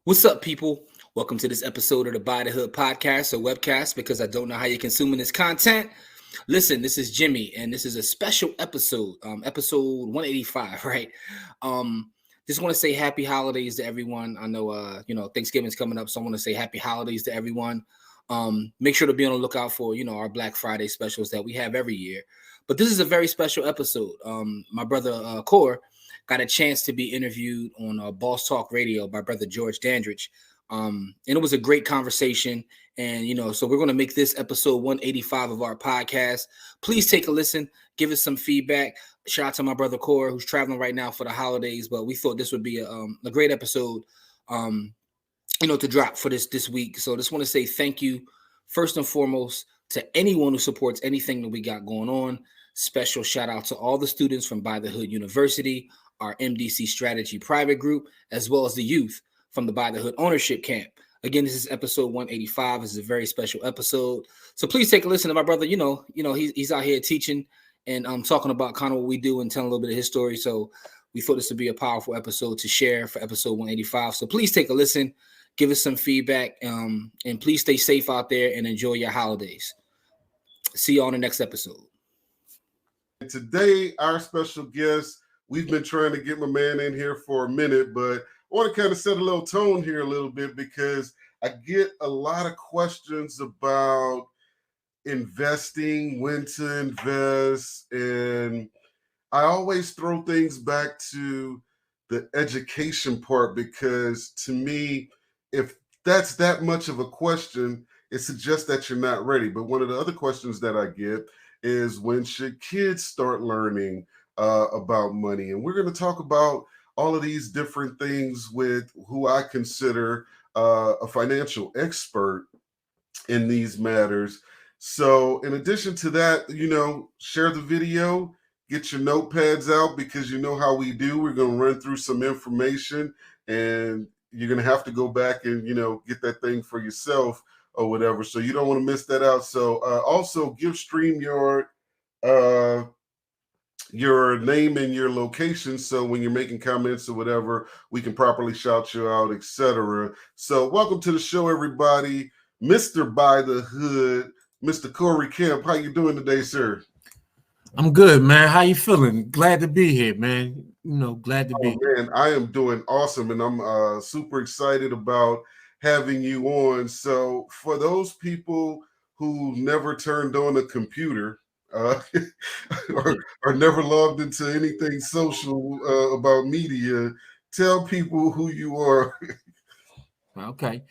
What's up, people? Welcome to this episode of the By the Hood podcast or webcast because I don't know how you're consuming this content. Listen, this is Jimmy, and this is a special episode, episode 185, right? Um, just want to say happy holidays to everyone. I know, Thanksgiving's coming up, so I want to say happy holidays to everyone. Make sure to be on the lookout for, our Black Friday specials that we have every year. But this is a very special episode. My brother, Core, got a chance to be interviewed on Boss Talk Radio by brother George Dandridge. And it was a great conversation. And, so we're going to make this episode 185 of our podcast. Please take a listen, give us some feedback. Shout out to my brother Core, who's traveling right now for the holidays. But we thought this would be a great episode, to drop for this week. So I just want to say thank you, first and foremost, to anyone who supports anything that we got going on. Special shout out to all the students from By the Hood University, our MDC Strategy private group, as well as the youth from the By the Hood Ownership Camp. Again, this is episode 185. This is a very special episode. So please take a listen to my brother. He's out here teaching and talking about kind of what we do and telling a little bit of his story. So we thought this would be a powerful episode to share for episode 185. So please take a listen, give us some feedback, and please stay safe out there and enjoy your holidays. See you on the next episode. Today, our special guest, we've been trying to get my man in here for a minute, but I want to kind of set a little tone here a little bit because I get a lot of questions about investing, when to invest, and I always throw things back to the education part because to me, if that's that much of a question, it suggests that you're not ready. But one of the other questions that I get is when should kids start learning about money? And we're going to talk about all of these different things with who I consider a financial expert in these matters. So in addition to that, share the video, get your notepads out because you know how we do. We're going to run through some information and you're going to have to go back and, get that thing for yourself or whatever. So you don't want to miss that out. So also give StreamYard your name and your location. So when you're making comments or whatever, we can properly shout you out, etc. So welcome to the show, everybody. Mr. By the Hood, Mr. Corey Kemp. How you doing today, sir? I'm good, man. How you feeling? Glad to be here, man. Glad to be here. Man, I am doing awesome, and I'm super excited about having you on. So for those people who never turned on a computer or never logged into anything social about media, tell people who you are. Okay.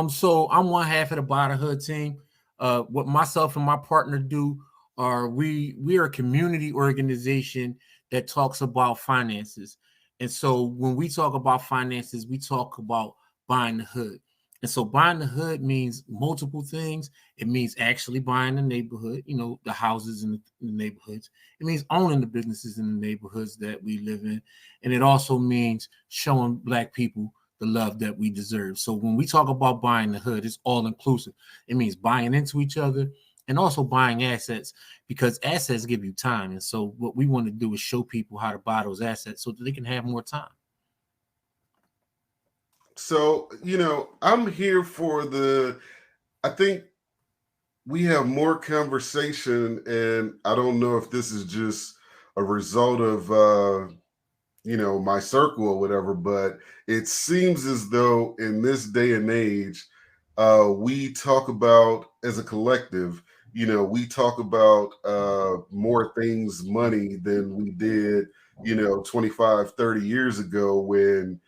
So I'm one half of the By the Hood team. What myself and my partner do are we are a community organization that talks about finances. And so when we talk about finances, we talk about buying the hood. And so buying the hood means multiple things. It means actually buying the neighborhood, the houses in the neighborhoods. It means owning the businesses in the neighborhoods that we live in. And it also means showing Black people the love that we deserve. So when we talk about buying the hood, it's all inclusive. It means buying into each other and also buying assets because assets give you time. And so what we want to do is show people how to buy those assets so that they can have more time. So, I'm here for I think we have more conversation, and I don't know if this is just a result of, my circle or whatever, but it seems as though in this day and age, we talk about as a collective, we talk about more things money than we did, 25, 30 years ago when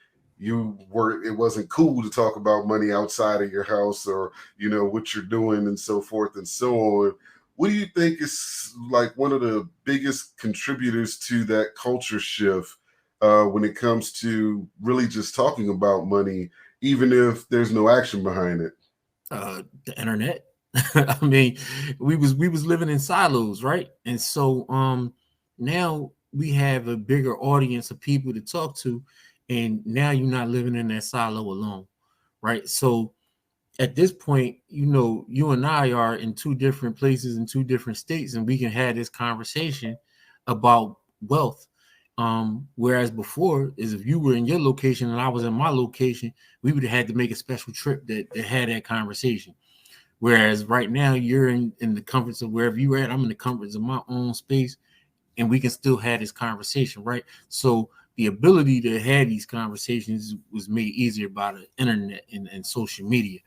it wasn't cool to talk about money outside of your house or, what you're doing and so forth and so on. What do you think is like one of the biggest contributors to that culture shift when it comes to really just talking about money, even if there's no action behind it? The internet. I mean, we was living in silos, right? And so now we have a bigger audience of people to talk to, and now you're not living in that silo alone, right? So at this point, you and I are in two different places in two different states, and we can have this conversation about wealth Whereas before is if you were in your location and I was in my location, we would have had to make a special trip that had that conversation. Whereas right now you're in the comforts of wherever you're at, I'm in the comforts of my own space, and we can still have this conversation, right? So the ability to have these conversations was made easier by the internet and social media.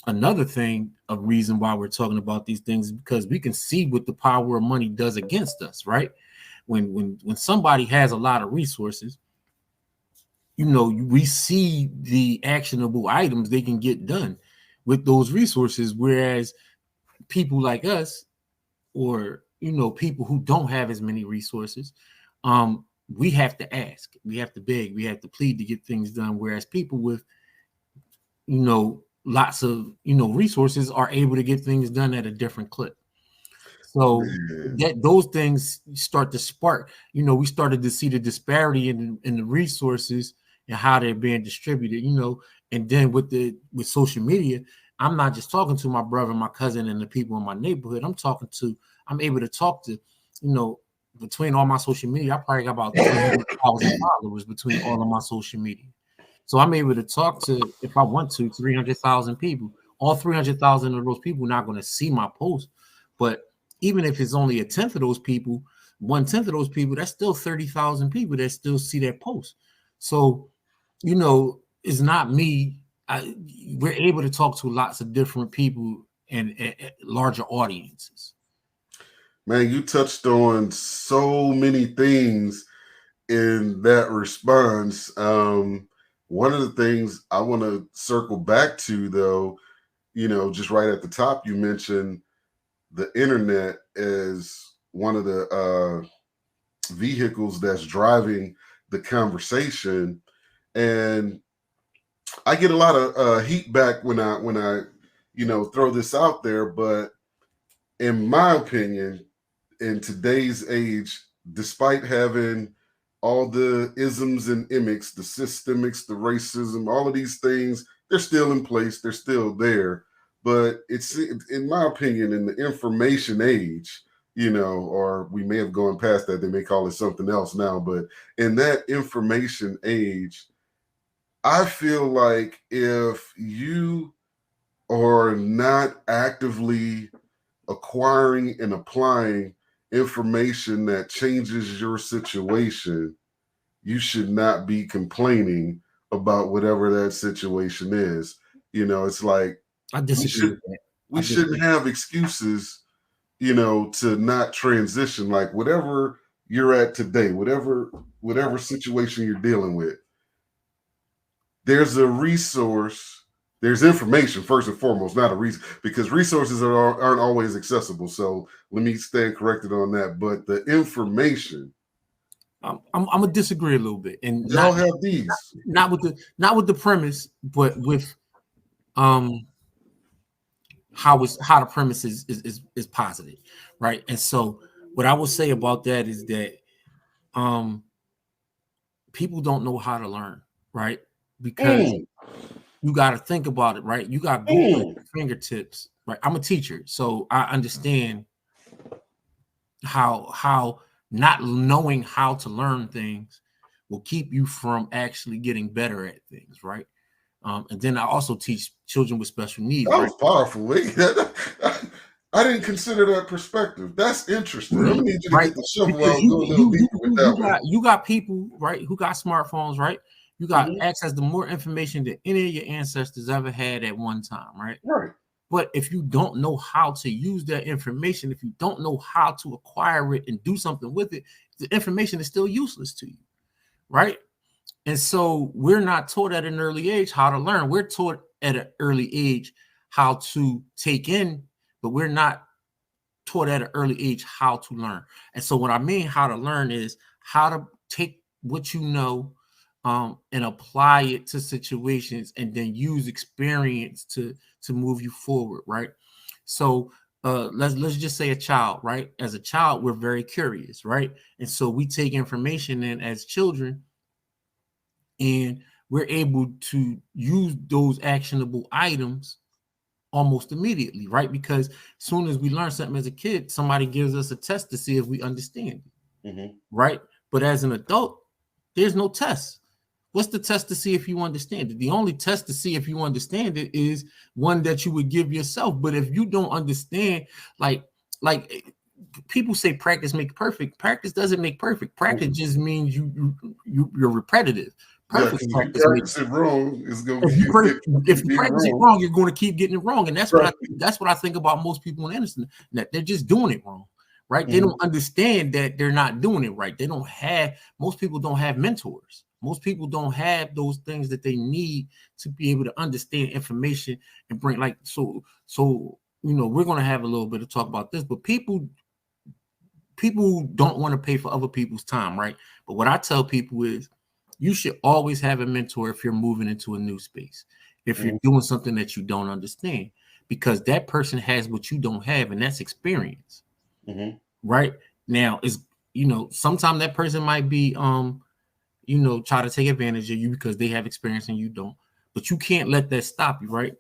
Another thing, a reason why we're talking about these things is because we can see what the power of money does against us, right? When somebody has a lot of resources, we see the actionable items they can get done with those resources, whereas people like us, or people who don't have as many resources, we have to ask, we have to beg, we have to plead to get things done, whereas people with lots of resources are able to get things done at a different clip. So that those things start to spark, we started to see the disparity in the resources and how they're being distributed, and then with social media, I'm not just talking to my brother, my cousin, and the people in my neighborhood. I'm able to talk to, between all my social media, I probably got about 300,000 followers between all of my social media. So I'm able to talk to, if I want to, 300,000 people. All 300,000 of those people are not going to see my post, but even if it's only a tenth of those people, 1/10 of those people, that's still 30,000 people that still see that post. So, it's not me. We're able to talk to lots of different people and larger audiences. Man, you touched on so many things in that response. One of the things I want to circle back to, though, just right at the top, you mentioned the internet as one of the vehicles that's driving the conversation. And I get a lot of heat back when I throw this out there, but in my opinion, in today's age, despite having all the isms and imics, the systemics, the racism, all of these things, they're still in place, they're still there. But it's, in my opinion, in the information age, or we may have gone past that, they may call it something else now, but in that information age, I feel like if you are not actively acquiring and applying information that changes your situation, you should not be complaining about whatever that situation is. It's like I disagree. we shouldn't have excuses, to not transition. Like whatever you're at today, whatever situation you're dealing with, there's a resource, there's information first and foremost, not a reason, because resources aren't always accessible. So let me stand corrected on that. But the information, I'm gonna disagree a little bit, and y'all have these not with the premise, but with how the premise is positive, right? And so what I will say about that is that people don't know how to learn, right? Because you got to think about it, right? You got Google at your fingertips, right? I'm a teacher, so I understand how not knowing how to learn things will keep you from actually getting better at things, right? And then I also teach children with special needs. That was powerful. I didn't consider that perspective. That's interesting. I'm gonna need you to get the shovel out and go a little deeper with that one. You got people, right, who got smartphones, right? You got access to more information than any of your ancestors ever had at one time, right? Right. But if you don't know how to use that information, if you don't know how to acquire it and do something with it, the information is still useless to you, right? And so we're not taught at an early age how to learn. We're taught at an early age how to take in, but we're not taught at an early age how to learn. And so what I mean how to learn is how to take what you know and apply it to situations, and then use experience to move you forward, right? So let's just say a child, right? As a child, we're very curious, right? And so we take information in as children, and we're able to use those actionable items almost immediately, right? Because as soon as we learn something as a kid, somebody gives us a test to see if we understand it, right? But as an adult, there's no test. What's the test to see if you understand it? The only test to see if you understand it is one that you would give yourself. But if you don't understand, like people say practice makes perfect. Practice doesn't make perfect. Practice just means you're repetitive. Perfect if practice you practice it wrong, it's gonna if you practice it wrong, you're going to keep getting it wrong. And that's right. that's what I think about most people in the internet, that they're just doing it wrong. Right? They Mm-hmm. don't understand that they're not doing it right. Most people don't have mentors. Most people don't have those things that they need to be able to understand information and bring so we're going to have a little bit of talk about this, but people don't want to pay for other people's time, right? But what I tell people is you should always have a mentor if you're moving into a new space, if you're doing something that you don't understand, because that person has what you don't have, and that's experience. Mm-hmm. Right now is sometimes that person might be try to take advantage of you because they have experience and you don't, but you can't let that stop you, right?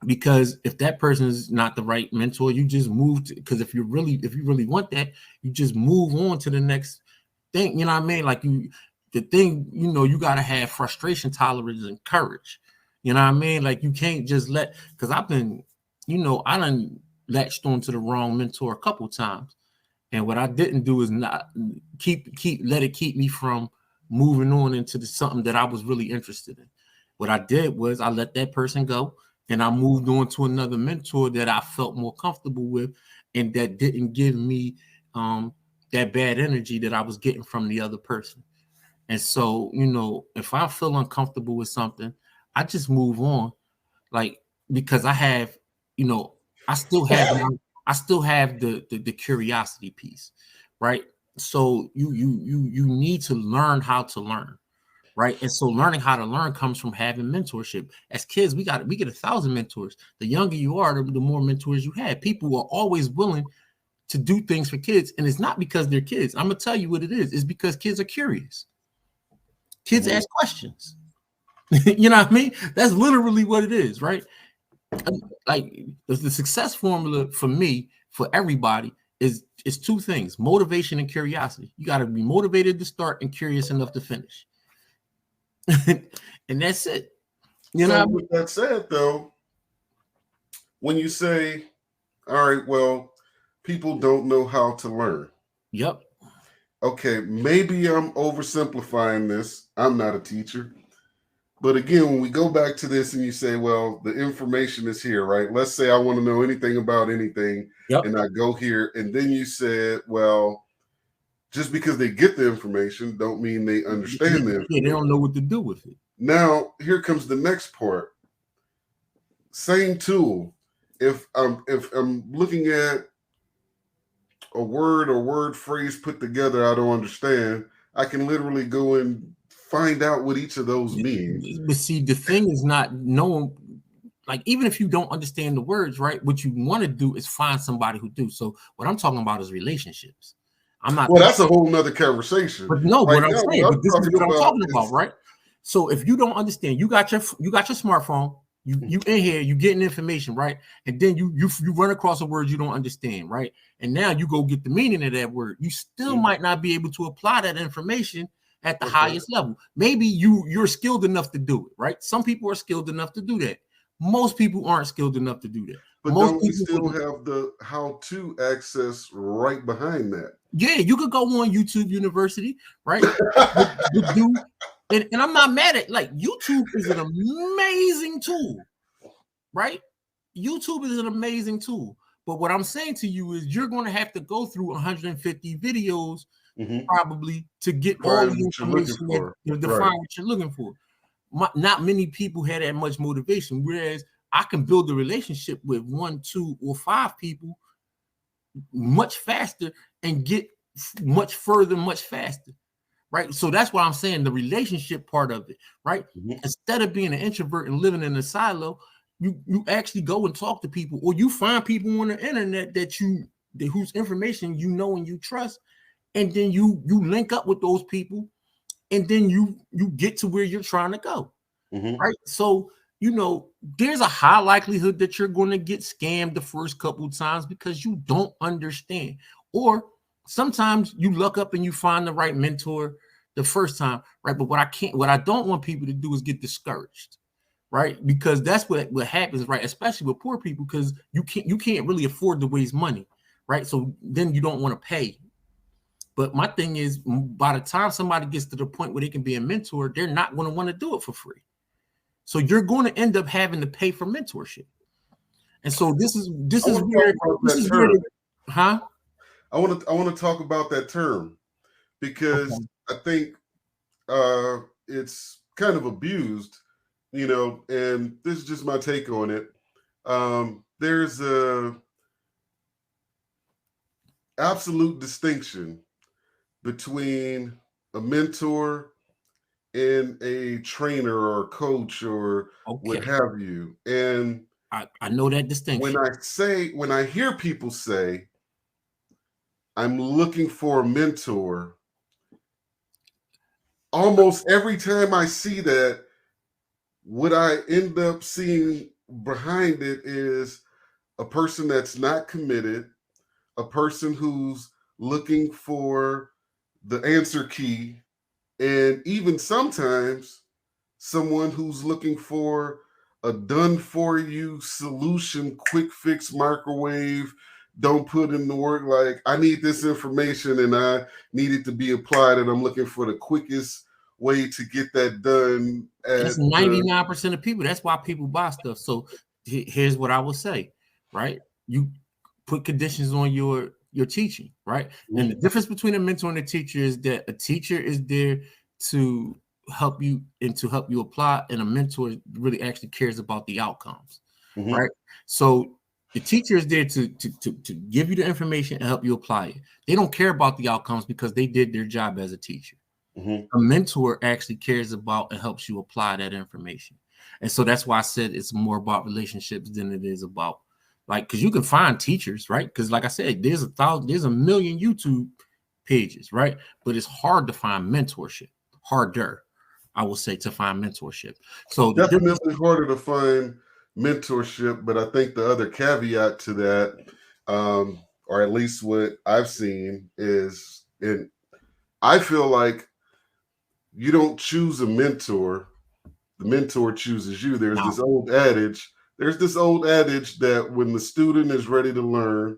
Because if that person is not the right mentor, you just move to, because if you really want that, you just move on to the next thing. You know what I mean? Like you got to have frustration tolerance and courage. You know what I mean? Like you can't just because I've been, I done latched on to the wrong mentor a couple times. And what I didn't do is not let it keep me from moving on into something that I was really interested in. What I did was I let that person go and I moved on to another mentor that I felt more comfortable with and that didn't give me that bad energy that I was getting from the other person. And so, if I feel uncomfortable with something, I just move on, because I have, I still have the curiosity piece, right? So you need to learn how to learn, right? And so learning how to learn comes from having mentorship. As kids, we get 1,000 mentors. The younger you are, the more mentors you have. People are always willing to do things for kids, and it's not because they're kids. I'm gonna tell you what it is. It's because kids are curious. Kids ask questions. You know what I mean? That's literally what it is, right? Like the success formula for me, for everybody, is two things: motivation and curiosity. You got to be motivated to start and curious enough to finish. And that's it. With that said, though, when you say, all right, well, people don't know how to learn. Yep. Okay, maybe I'm oversimplifying this. I'm not a teacher. But again, when we go back to this and you say, well, the information is here, right? Let's say I want to know anything about anything, and I go here, and then you said, well, just because they get the information don't mean they understand the information. They don't know what to do with it. Now, here comes the next part. Same tool. If I'm looking at a word or word phrase put together I don't understand, I can literally go and find out what each of those means. But see, the thing is not knowing, like, even if you don't understand the words, right? What you want to do is find somebody who do. So what I'm talking about is relationships. I'm not. Well, that's a whole nother conversation. But no, what I'm saying, but this is what I'm talking about, right? So if you don't understand, you got your smartphone, you in here, you getting information, right? And then you run across a word you don't understand, right? And now you go get the meaning of that word. You still might not be able to apply that information at the highest level. Maybe you're skilled enough to do it, right? Some people are skilled enough to do that. Most people aren't skilled enough to do that. But don't we still have the how-to access right behind that? Yeah, you could go on YouTube University, right? And I'm not mad at, like, YouTube is an amazing tool, right? YouTube is an amazing tool. But what I'm saying to you is you're going to have to go through 150 videos probably to get all the information to define what you're looking for. Not many people had that much motivation, whereas I can build a relationship with 1, 2, or 5 people much faster and get much further much faster, right? So that's why I'm saying the relationship part of it, right? Instead of being an introvert and living in a silo, you actually go and talk to people, or you find people on the internet whose information you know and you trust, and then you link up with those people, and then you get to where you're trying to go, right? So there's a high likelihood that you're going to get scammed the first couple of times because you don't understand, or sometimes you look up and you find the right mentor the first time, right? But what I don't want people to do is get discouraged, right? Because that's what happens, right? Especially with poor people, because you can't really afford to waste money, right? So then you don't want to pay. But my thing is, by the time somebody gets to the point where they can be a mentor, they're not going to want to do it for free. So you're going to end up having to pay for mentorship. And so this is where huh? I want to talk about that term, because I think it's kind of abused, and this is just my take on it. There's a absolute distinction between a mentor and a trainer or a coach or what have you. And I know that distinction. When I hear people say, I'm looking for a mentor, almost every time I see that, what I end up seeing behind it is a person that's not committed, a person who's looking for the answer key, and even sometimes someone who's looking for a done for you solution, quick fix, microwave, don't put in the work. Like, I need this information and I need it to be applied, and I'm looking for the quickest way to get that done. That's 99% of people. That's why people buy stuff. So here's what I will say, right? You put conditions on your teaching, right? Mm-hmm. And the difference between a mentor and a teacher is that a teacher is there to help you and to help you apply, and a mentor really actually cares about the outcomes, mm-hmm. right? So the teacher is there to give you the information and help you apply it. They don't care about the outcomes because they did their job as a teacher. Mm-hmm. A mentor actually cares about and helps you apply that information. And so that's why I said it's more about relationships than it is about, like, because you can find teachers, right? Because like I said, there's a million YouTube pages, right? But it's hard to find mentorship. Harder, I will say, to find mentorship. So definitely harder to find mentorship. But I think the other caveat to that, or at least what I've seen, is, and I feel like you don't choose a mentor, the mentor chooses you. There's this old adage that when the student is ready to learn,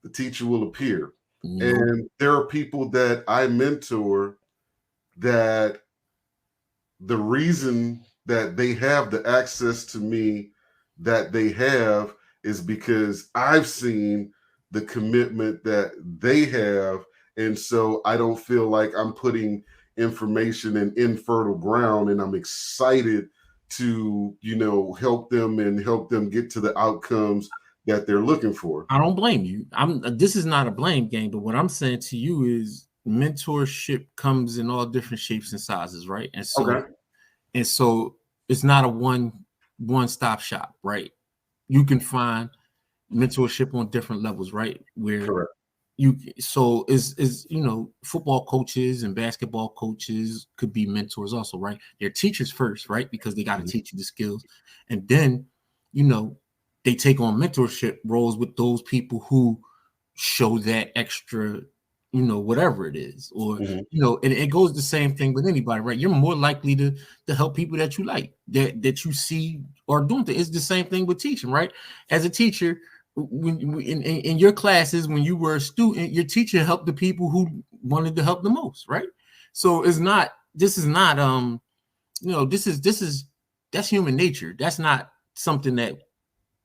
the teacher will appear. And there are people that I mentor that the reason that they have the access to me that they have is because I've seen the commitment that they have. And so I don't feel like I'm putting information in infertile ground, and I'm excited to, help them get to the outcomes that they're looking for. I don't blame you. This is not a blame game, but what I'm saying to you is mentorship comes in all different shapes and sizes, right? And so it's not a one-stop shop, right? You can find mentorship on different levels, right? Where correct. Is football coaches and basketball coaches could be mentors also, right? They're teachers first, right? Because they got to teach you the skills. And then, they take on mentorship roles with those people who show that extra, whatever it is, or, and it goes the same thing with anybody, right? You're more likely to help people that you like, that you see are doing things. It's the same thing with teaching, right? As a teacher, when in your classes, when you were a student, your teacher helped the people who wanted to help the most, right? So that's human nature. That's not something that,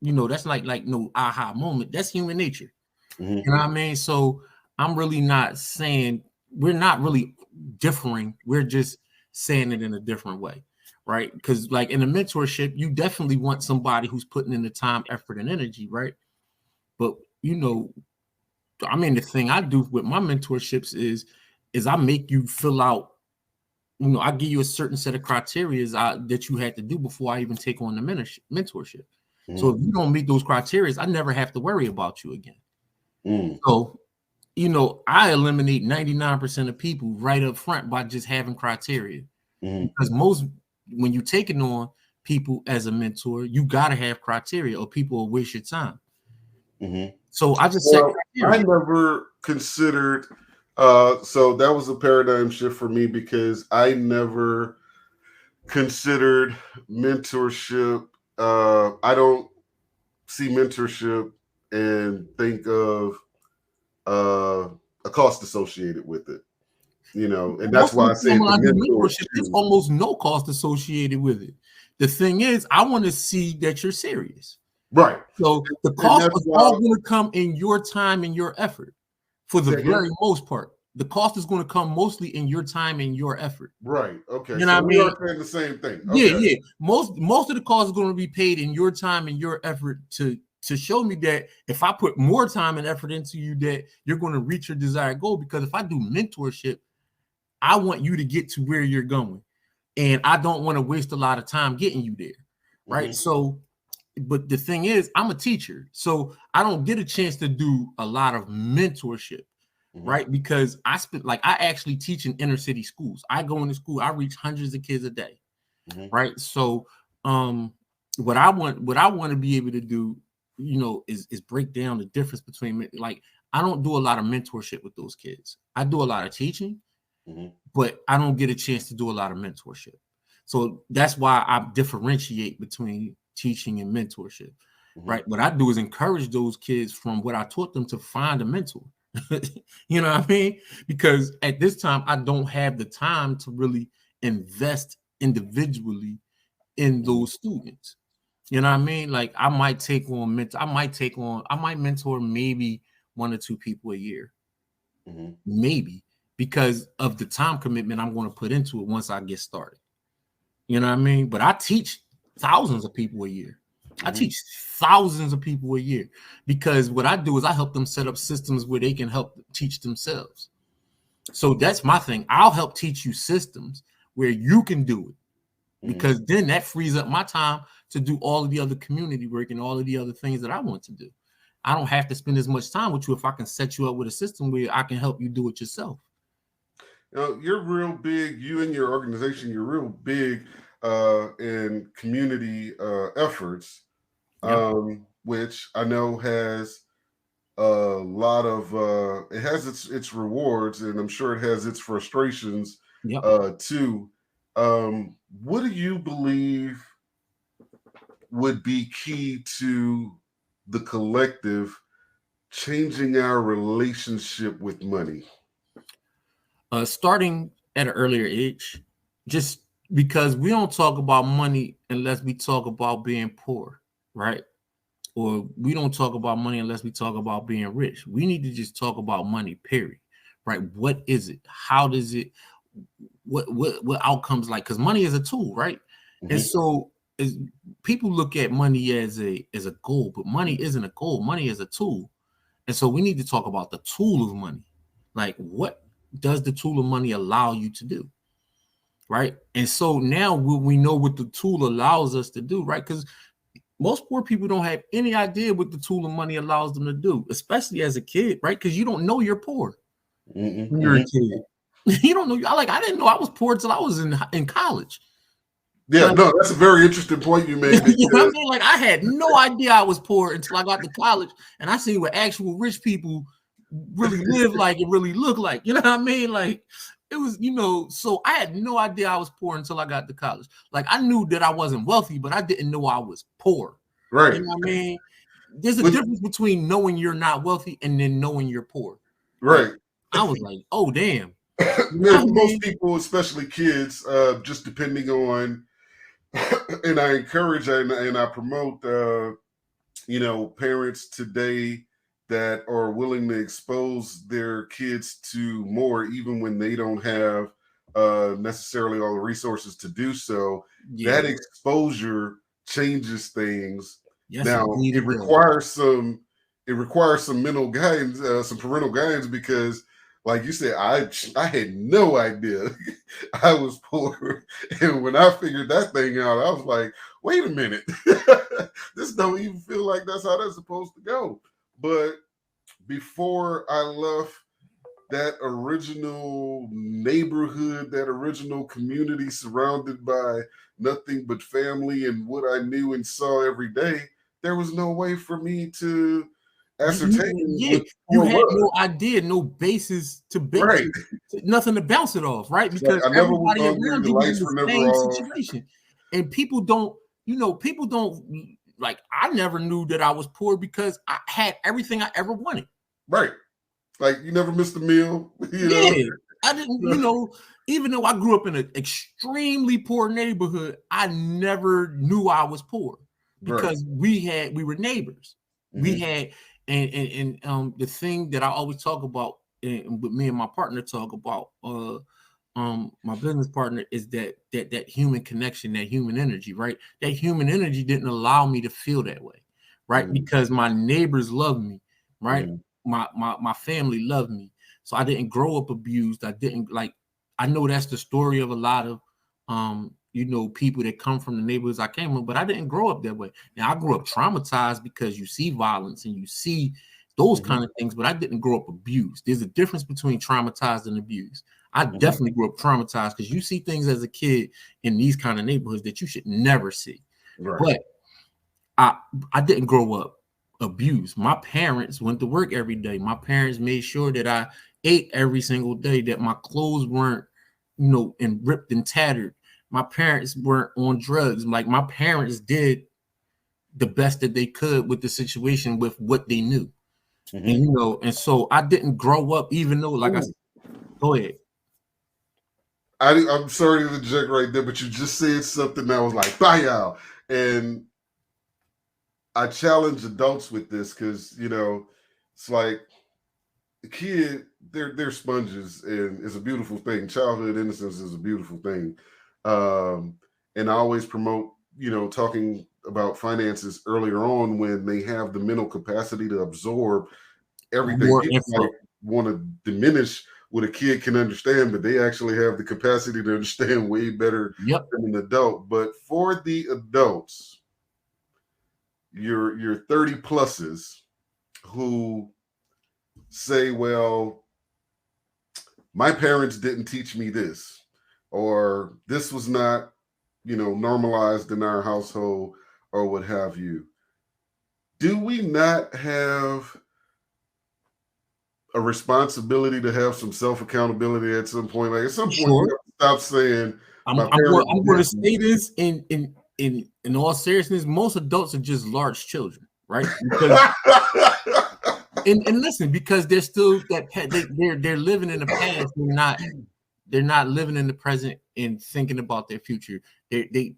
that's like no aha moment. That's human nature. Mm-hmm. You know what I mean? So I'm really not saying, we're not really differing. We're just saying it in a different way, right? Because like in a mentorship, you definitely want somebody who's putting in the time, effort, and energy, right? But the thing I do with my mentorships is I make you fill out, I give you a certain set of criteria that you had to do before I even take on the mentorship. Mm. So if you don't meet those criteria, I never have to worry about you again. Mm. So, I eliminate 99% of people right up front by just having criteria. Mm. Because when you're taking on people as a mentor, you got to have criteria or people will waste your time. Mm-hmm. So I just said I never considered So that was a paradigm shift for me because I never considered mentorship. I don't see mentorship and think of a cost associated with it, and that's Most of why the I time said when the I do mentor mentorship, it's too. almost no cost associated with it. The thing is, I want to see that you're serious. Right. So the And cost that's is all why. going to come in your time and your effort for the Say again? very most part. The cost is going to come mostly in your time and your effort. Right. Okay. You know So what I we are mean? saying the same thing. Yeah, Okay. yeah. Most of the cost is going to be paid in your time and your effort to show me that if I put more time and effort into you, that you're going to reach your desired goal. Because if I do mentorship, I want you to get to where you're going. And I don't want to waste a lot of time getting you there. Right. Mm-hmm. So, but the thing is, I'm a teacher. So I don't get a chance to do a lot of mentorship. Mm-hmm. Right. Because I actually teach in inner city schools. I go into school, I reach hundreds of kids a day. Mm-hmm. Right. So what I want to be able to do, is break down the difference between, like, I don't do a lot of mentorship with those kids. I do a lot of teaching, Mm-hmm. but I don't get a chance to do a lot of mentorship. So that's why I differentiate between teaching and mentorship. Mm-hmm. Right. What I do is encourage those kids from what I taught them to find a mentor. You know what I mean? Because at this time, I don't have the time to really invest individually in those students. You know what I mean? Like I might mentor maybe 1 or 2 people a year. Mm-hmm. Maybe, because of the time commitment I'm going to put into it once I get started. You know what I mean? But I teach thousands of people a year. Mm-hmm. I teach thousands of people a year because what I do is I help them set up systems where they can help teach themselves. So that's my thing. I'll help teach you systems where you can do it, because then that frees up my time to do all of the other community work and all of the other things that I want to do. I don't have to spend as much time with you if I can set you up with a system where I can help you do it yourself. You're real big. You and your organization, you're real big in community efforts, Yep. which I know has a lot of. It has its rewards, and I'm sure it has its frustrations Yep. too. What do you believe would be key to the collective changing our relationship with money? Starting at an earlier age, just because we don't talk about money unless we talk about being poor, right? Or we don't talk about money unless we talk about being rich. We need to just talk about money, period. Right? What is it? How does it? What outcomes like? Because money is a tool, right? Mm-hmm. And so is people look at money as a goal, but money isn't a goal. Money is a tool. And so we need to talk about the tool of money. Like, what does the tool of money allow you to do? Right. And so now we know what the tool allows us to do, right? Because most poor people don't have any idea what the tool of money allows them to do, especially as a kid, right? Because you don't know you're poor Mm-hmm. when you're a kid. You don't know. I didn't know I was poor until I was in college. Yeah, Like, no, that's a very interesting point you made. you know what I Because mean? Like, I had no idea I was poor until I got to college, and I seen what actual rich people really live like and really look like. You know what I mean? Like, it was, so I had no idea I was poor until I got to college. Like, I knew that I wasn't wealthy, but I didn't know I was poor. right, You know what I mean? There's a With, difference between knowing you're not wealthy and then knowing you're poor. Like, right. I was like, oh damn. You know Yeah, what I for most mean? people, especially kids, just depending on, and I encourage and I promote, parents today that are willing to expose their kids to more, even when they don't have necessarily all the resources to do so. Yeah. That exposure changes things. Yes, Now indeed it it does. requires some mental guidance, some parental guidance, because like you said, I had no idea I was poor. And when I figured that thing out, I was like, wait a minute. This don't even feel like that's how that's supposed to go. But before I left that original neighborhood, that original community surrounded by nothing but family and what I knew and saw every day, there was no way for me to ascertain you what had was. no idea, no basis to base Right. nothing to bounce it off, right? It's like, Because I never was everybody hungry, around the you was in lights were the never same off. situation. And people don't like, I never knew that I was poor because I had everything I ever wanted. Right. Like, you never missed a meal. Yeah. I didn't, even though I grew up in an extremely poor neighborhood, I never knew I was poor because we were neighbors. Mm-hmm. We had, and the thing that I always talk about, and with me and my partner talk about, my business partner, is that human connection, that human energy, right? That human energy didn't allow me to feel that way, right? Mm-hmm. Because my neighbors loved me, right? Mm-hmm. My family loved me. So I didn't grow up abused. I know that's the story of a lot of people that come from the neighborhoods I came from, but I didn't grow up that way. Now I grew up traumatized because you see violence and you see those kind of things, but I didn't grow up abused. There's a difference between traumatized and abused. I definitely grew up traumatized because you see things as a kid in these kind of neighborhoods that you should never see. Right. But I didn't grow up abused. My parents went to work every day. My parents made sure that I ate every single day, that my clothes weren't, and ripped and tattered. My parents weren't on drugs. Like, my parents did the best that they could with the situation with what they knew. And, and so I didn't grow up, even though, like I said, go ahead. I'm sorry to interject right there, but you just said something that was like, bye y'all. And I challenge adults with this because, it's like the kid, they're sponges, and it's a beautiful thing. Childhood innocence is a beautiful thing. And I always promote, talking about finances earlier on when they have the mental capacity to absorb everything. People might want to diminish what a kid can understand, but they actually have the capacity to understand way better than an adult. But for the adults, your 30 pluses who say, well, my parents didn't teach me this, or this was not, normalized in our household, or what have you. Do we not have a responsibility to have some self-accountability at some point? Like, at some point, you have to stop saying, I'm going to say this in all seriousness. Most adults are just large children, right? Because, and listen, because they're still they're living in the past. They're not living in the present and thinking about their future. They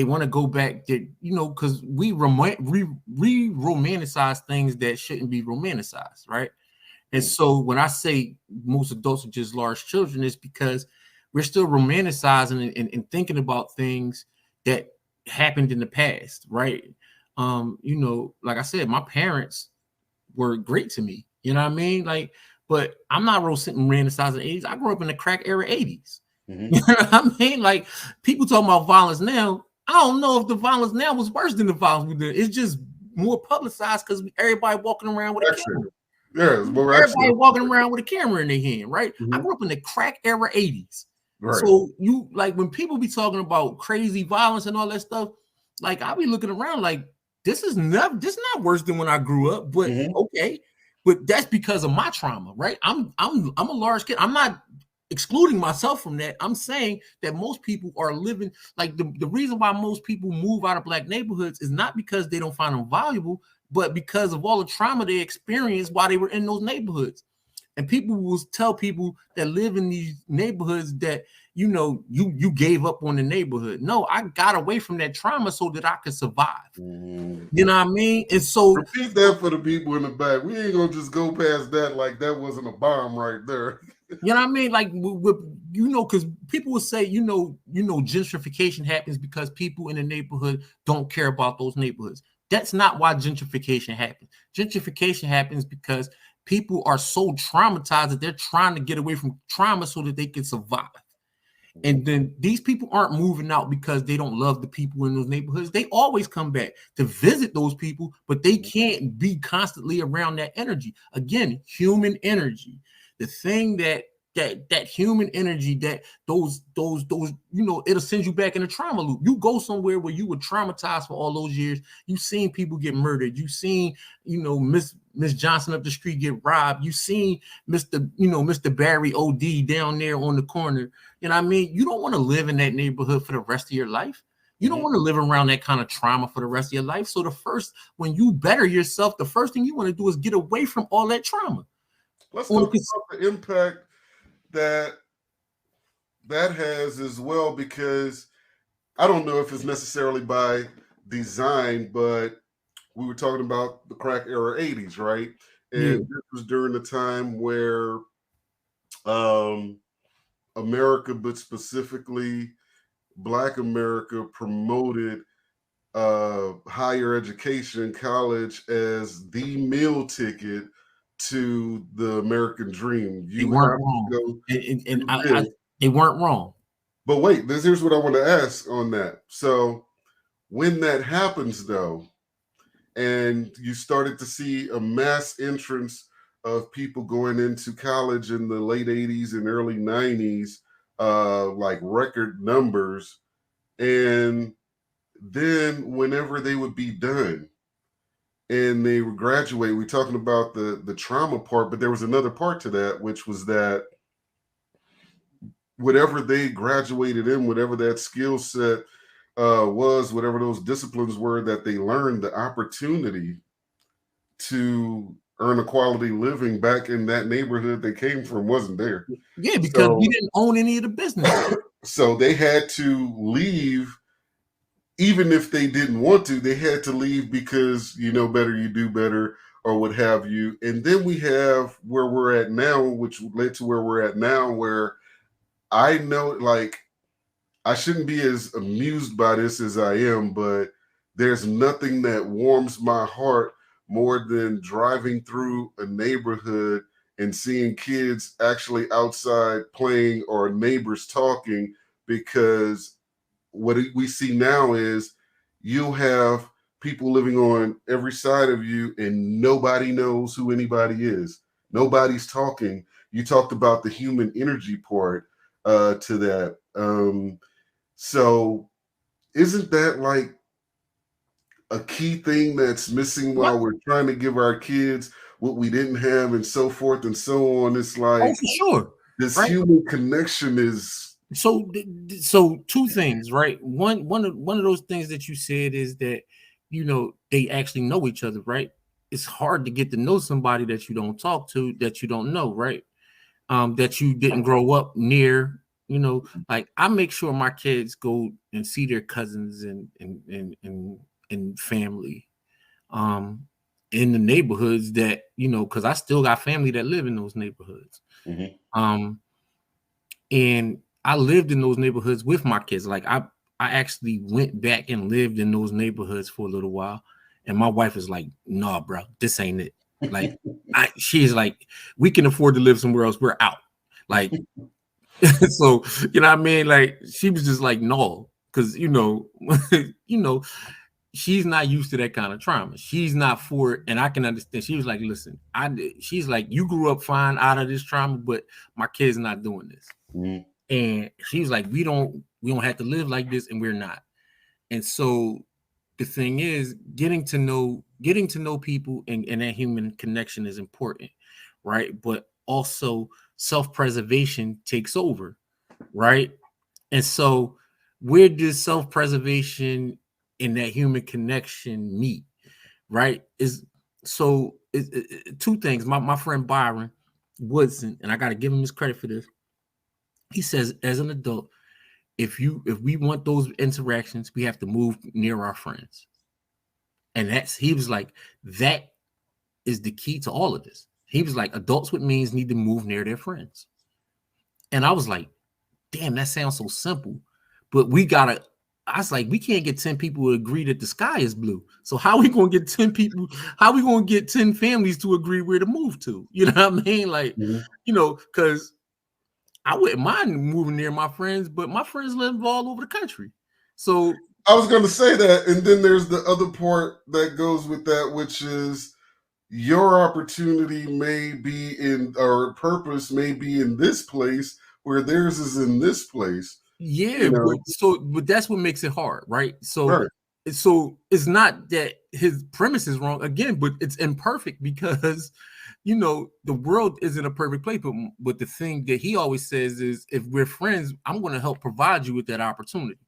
want to go back. Because we romanticize things that shouldn't be romanticized, right? And so when I say most adults are just large children, it's because we're still romanticizing and thinking about things that happened in the past, right? Like I said, my parents were great to me. You know what I mean? Like, but I'm not romanticizing the 80s. I grew up in the crack era 80s. You know what I mean? Like, people talking about violence now. I don't know if the violence now was worse than the violence we did. It's just more publicized because everybody walking around with a camera. Yeah, everybody walking around with a camera in their hand, right? I grew up in the crack era 80s. Right. So when people be talking about crazy violence and all that stuff, like, I'll be looking around like, this is not worse than when I grew up, but okay. But that's because of my trauma, right? I'm a large kid. I'm not excluding myself from that. I'm saying that most people are living, like, the reason why most people move out of Black neighborhoods is not because they don't find them valuable, but because of all the trauma they experienced while they were in those neighborhoods. And people will tell people that live in these neighborhoods that, you gave up on the neighborhood. No, I got away from that trauma so that I could survive. You know what I mean? And so, repeat that for the people in the back. We ain't gonna just go past that like that wasn't a bomb right there. You know what I mean? Like, because people will say, gentrification happens because people in the neighborhood don't care about those neighborhoods. That's not why gentrification happens. Gentrification happens because people are so traumatized that they're trying to get away from trauma so that they can survive. And then these people aren't moving out because they don't love the people in those neighborhoods. They always come back to visit those people, but they can't be constantly around that energy. Again, human energy. The thing that that human energy, that those it'll send you back in a trauma loop. You go somewhere where you were traumatized for all those years. You've seen people get murdered. You've seen Miss Johnson up the street get robbed. You've seen Mr. Barry OD down there on the corner. You know what I mean? You don't want to live in that neighborhood for the rest of your life. You don't want to live around that kind of trauma for the rest of your life. So when you better yourself, the first thing you want to do is get away from all that trauma. Let's talk about the impact that has as well, because I don't know if it's necessarily by design, but we were talking about the crack era 80s, right? And this was during the time where America, but specifically Black America, promoted higher education, college, as the meal ticket to the American dream. They weren't wrong. They weren't wrong. But wait, here's what I want to ask on that. So when that happens, though, and you started to see a mass entrance of people going into college in the late 80s and early 90s, like record numbers, and then whenever they would be done and they would graduate, we're talking about the trauma part, but there was another part to that, which was that whatever they graduated in, whatever that skill set was, whatever those disciplines were that they learned, the opportunity to earn a quality living back in that neighborhood they came from wasn't there. Yeah, because we didn't own any of the business. So they had to leave. Even if they didn't want to, they had to leave because you know better, you do better, or what have you. And then we have where we're at now, which led to where we're at now, where I know, like, I shouldn't be as amused by this as I am, but there's nothing that warms my heart more than driving through a neighborhood and seeing kids actually outside playing or neighbors talking, because what we see now is you'll have people living on every side of you and nobody knows who anybody is. Nobody's talking. You talked about the human energy part to that. So isn't that like a key thing that's missing while we're trying to give our kids what we didn't have and so forth and so on? It's like, for sure, this human connection is. So two things, right? One of those things that you said is that, they actually know each other, right? It's hard to get to know somebody that you don't talk to, that you don't know, right? That you didn't grow up near, like I make sure my kids go and see their cousins and family, in the neighborhoods that, because I still got family that live in those neighborhoods. And I lived in those neighborhoods with my kids. Like I actually went back and lived in those neighborhoods for a little while. And my wife is like, "No, bro, this ain't it." Like she's like, "We can afford to live somewhere else. We're out." Like, so, you know what I mean? Like she was just like, "No," because she's not used to that kind of trauma. She's not for it. And I can understand. She was like, "Listen, she's like, you grew up fine out of this trauma, but my kid's not doing this." And she's like, we don't have to live like this, and we're not. And so the thing is, getting to know people and that human connection is important, right? But also self-preservation takes over, right? And so where does self-preservation and that human connection meet, right? Two things. My friend Byron Woodson, and I got to give him his credit for this. He says, as an adult, if we want those interactions, we have to move near our friends. And he was like, that is the key to all of this. He was like, adults with means need to move near their friends. And I was like, damn, that sounds so simple. But I was like, we can't get 10 people to agree that the sky is blue. So how are we going to get 10 people? How are we going to get 10 families to agree where to move to? You know what I mean? Like, because I wouldn't mind moving near my friends, but my friends live all over the country. So I was going to say that. And then there's the other part that goes with that, which is your opportunity may be in, or purpose may be in this place where theirs is in this place. Yeah, but that's what makes it hard, right? Right. So it's not that his premise is wrong again, but it's imperfect because the world isn't a perfect place. But the thing that he always says is, if we're friends, I'm going to help provide you with that opportunity,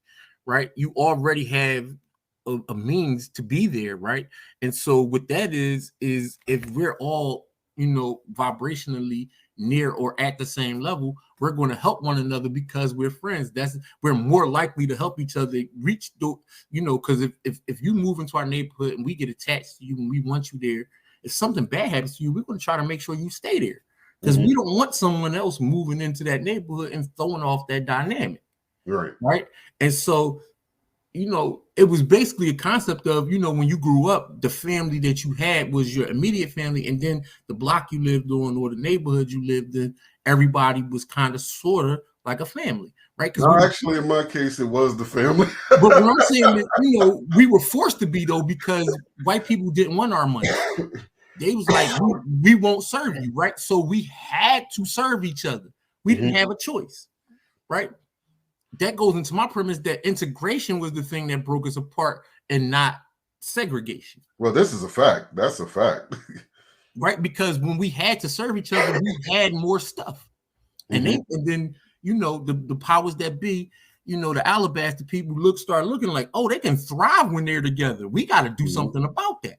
right? You already have a means to be there, right? And so what that is if we're all vibrationally near or at the same level, we're going to help one another because we're friends. We're more likely to help each other reach the, because if you move into our neighborhood and we get attached to you and we want you there, if something bad happens to you, we're going to try to make sure you stay there, because we don't want someone else moving into that neighborhood and throwing off that dynamic. Right. And so, it was basically a concept of, when you grew up, the family that you had was your immediate family. And then the block you lived on or the neighborhood you lived in, everybody was kind of sort of like a family, right? No, actually, in my case, it was the family. But what I'm saying is, we were forced to be, though, because white people didn't want our money. They was like, we won't serve you, right? So we had to serve each other. We didn't have a choice, right? That goes into my premise that integration was the thing that broke us apart and not segregation. Well, this is a fact. That's a fact. Right? Because when we had to serve each other, we had more stuff. And then, the powers that be, the alabaster people start looking like, oh, they can thrive when they're together. We got to do something about that.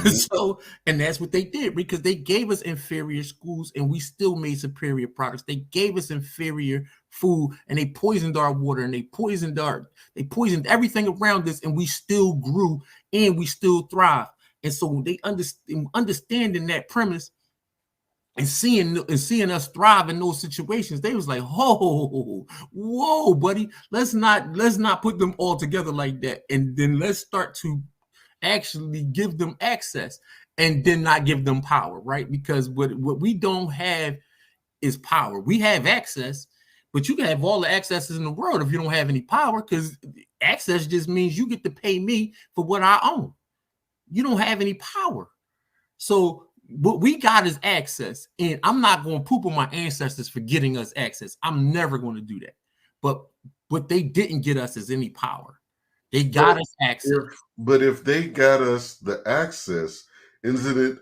So, and that's what they did, because they gave us inferior schools and we still made superior products. They gave us inferior food and they poisoned our water and they poisoned everything around us, and we still grew and we still thrive. And so they understanding that premise and seeing us thrive in those situations, they was like, whoa, buddy, let's not put them all together like that. And then let's start to actually give them access and then not give them power, right? Because what we don't have is power. We have access, but you can have all the accesses in the world if you don't have any power, because access just means you get to pay me for what I own. You don't have any power. So what we got is access, and I'm not going to poop on my ancestors for getting us access. I'm never going to do that. But what they didn't get us is any power. They got us access. But if they got us the access, isn't it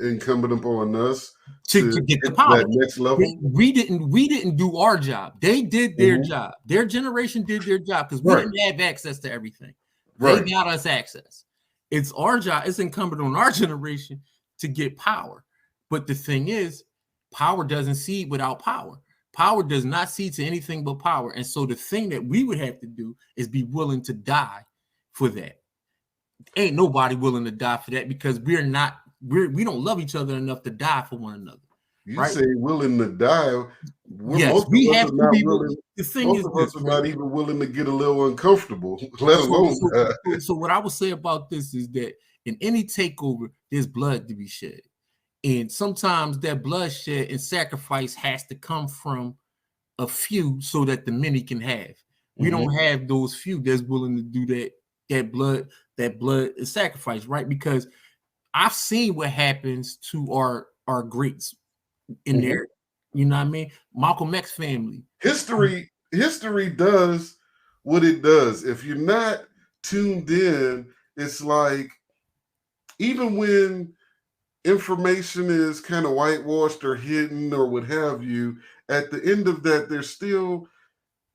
incumbent upon us to get the power? That next level? We didn't do our job. They did their job. Their generation did their job because we didn't have access to everything. They got us access. It's our job. It's incumbent on our generation to get power. But the thing is, power doesn't seed without power. Power does not seed to anything but power. And so the thing that we would have to do is be willing to die for that. Ain't nobody willing to die for that, because we don't love each other enough to die for one another. You say willing to die. Yes, we have to be willing. The thing is, most of us are not even willing to get a little uncomfortable, let alone die. So what I would say about this is that in any takeover, there's blood to be shed. And sometimes that bloodshed and sacrifice has to come from a few so that the many can have. We don't have those few that's willing to do that blood sacrifice, right? Because I've seen what happens to our greats in there. You know what I mean? Malcolm X family. History does what it does. If you're not tuned in, it's like, even when information is kind of whitewashed or hidden or what have you, at the end of that, there's still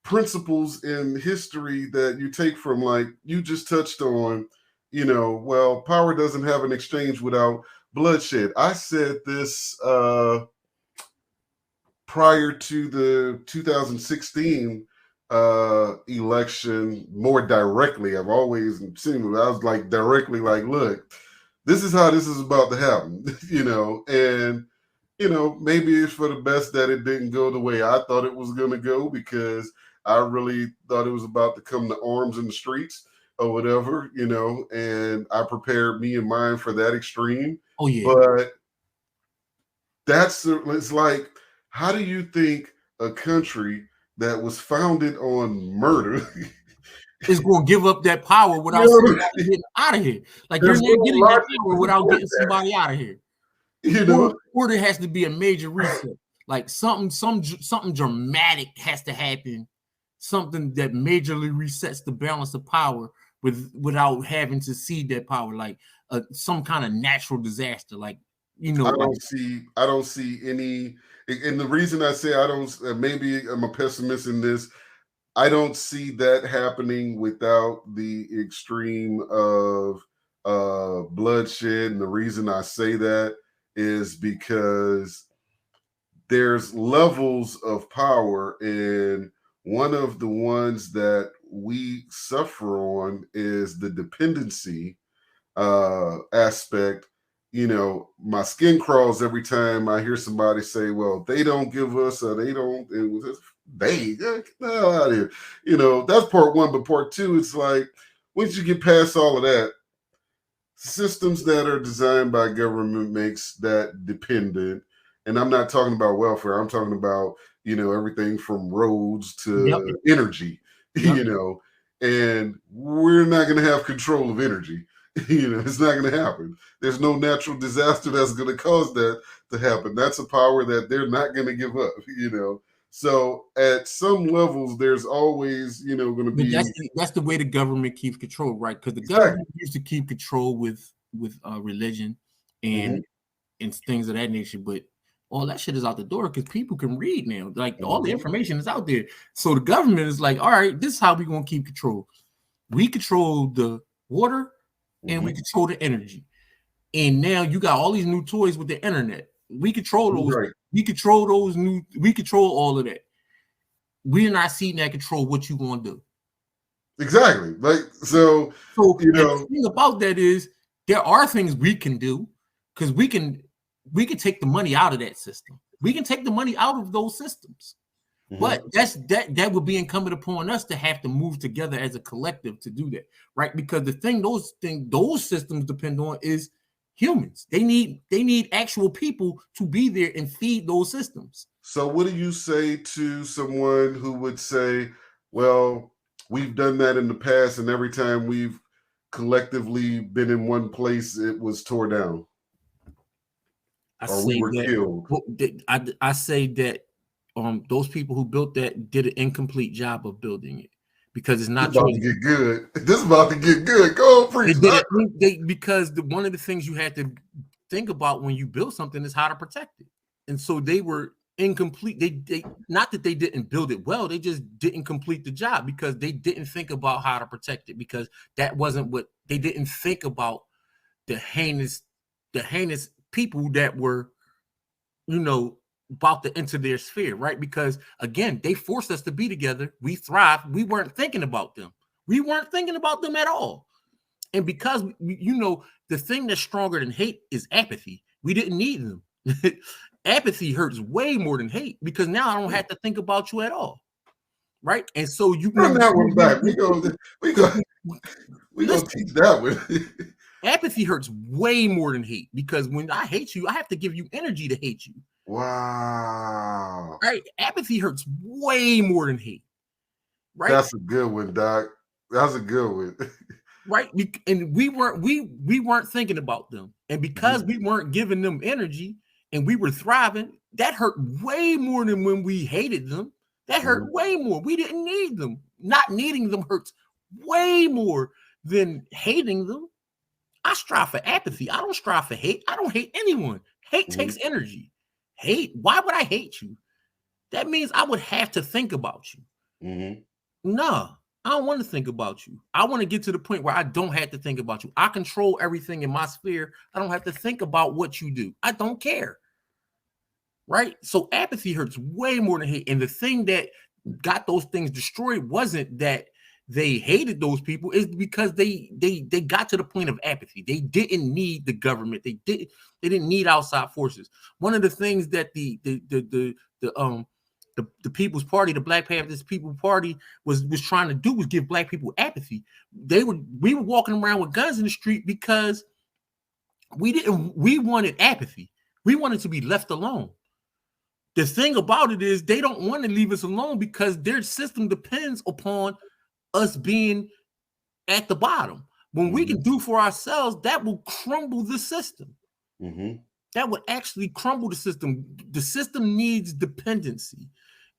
principles in history that you take from, like you just touched on, well, power doesn't have an exchange without bloodshed. I said this prior to the 2016 election more directly. I've always seen it. I was like directly like, look, this is how this is about to happen, and maybe it's for the best that it didn't go the way I thought it was going to go, because I really thought it was about to come to arms in the streets or whatever, and I prepared me and mine for that extreme. Oh yeah. But it's like, how do you think a country that was founded on murder is going to give up that power without somebody getting out of here. Like, you're not getting that power without getting somebody out of here. Or there has to be a major reset. Like something dramatic has to happen. Something that majorly resets the balance of power without having to cede that power, like some kind of natural disaster. Like, I don't see any. And the reason I say I don't, maybe I'm a pessimist in this. I don't see that happening without the extreme of bloodshed. And the reason I say that is because there's levels of power, and one of the ones that we suffer on is the dependency aspect. My skin crawls every time I hear somebody say, well, they don't give us, or they don't, get the hell out of here. That's part one. But part two, it's like, once you get past all of that, systems that are designed by government makes that dependent. And I'm not talking about welfare. I'm talking about, everything from roads to energy, and we're not going to have control of energy. It's not going to happen. There's no natural disaster that's going to cause that to happen. That's a power that they're not going to give up, So at some levels, there's always, going to be. That's the way the government keeps control, right? Because the government used to keep control with religion and things of that nature, but all that shit is out the door because people can read now. Like, all the information is out there. So the government is like, all right, this is how we're going to keep control. We control the water and we control the energy. And now you got all these new toys with the internet. We control those. Right. We control those new. We control all of that. We're not seeing that control what you going to do. Exactly. So the thing about that is there are things we can do because we can take the money out of that system. We can take the money out of those systems. But that would be incumbent upon us to have to move together as a collective to do that, right? Because the thing those systems depend on is humans. They need actual people to be there and feed those systems. So what do you say to someone who would say, well, we've done that in the past, and every time we've collectively been in one place, it was tore down? We were killed. I say that those people who built that did an incomplete job of building it because it's not about to get good. This is about to get good. Go on, preach. Because one of the things you had to think about when you build something is how to protect it, and so they were incomplete. They not that they didn't build it well, they just didn't complete the job because they didn't think about how to protect it because that wasn't what they didn't think about. The heinous people that were, about to enter their sphere, right? Because again, they forced us to be together. We thrived. We weren't thinking about them. We weren't thinking about them at all. And because, the thing that's stronger than hate is apathy. We didn't need them. Apathy hurts way more than hate because now I don't have to think about you at all. Right? And so you run that one back. We go teach that one. Apathy hurts way more than hate because when I hate you, I have to give you energy to hate you. Wow. Right? Apathy hurts way more than hate. Right? That's a good one, Doc. That's a good one. Right? And we weren't thinking about them. And because we weren't giving them energy and we were thriving, that hurt way more than when we hated them. That hurt way more. We didn't need them. Not needing them hurts way more than hating them. I strive for apathy. I don't strive for hate. I don't hate anyone. Hate takes energy. Hate? Why would I hate you? That means I would have to think about you. No, I don't want to think about you. I want to get to the point where I don't have to think about you. I control everything in my sphere. I don't have to think about what you do. I don't care. Right? So apathy hurts way more than hate. And the thing that got those things destroyed wasn't that they hated those people, is because they got to the point of apathy. They didn't need the government. They didn't need outside forces. One of the things that the People's Party, the Black Panthers People Party was trying to do was give Black people apathy. We were walking around with guns in the street because we wanted apathy. We wanted to be left alone. The thing about it is they don't want to leave us alone because their system depends upon us being at the bottom. When we can do for ourselves, that will crumble the system. That would actually crumble the system. The system needs dependency.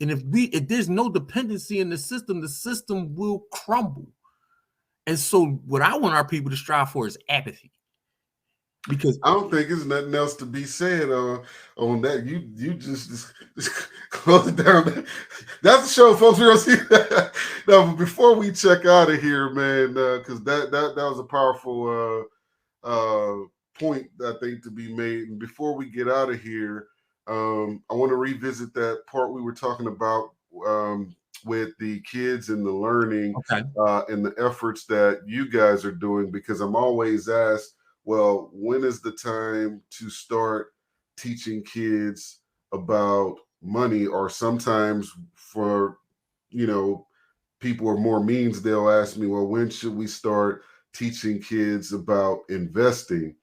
And if there's no dependency in the system will crumble. And so what I want our people to strive for is apathy. Because I don't think there's nothing else to be said on that. You just close it down. That's the show, folks. We're gonna see that. No, but before we check out of here, man, because that was a powerful point I think to be made. And before we get out of here, I want to revisit that part we were talking about with the kids and the learning and the efforts that you guys are doing, because I'm always asked, well, when is the time to start teaching kids about money? Or sometimes for, people are more means, they'll ask me, well, when should we start teaching kids about investing?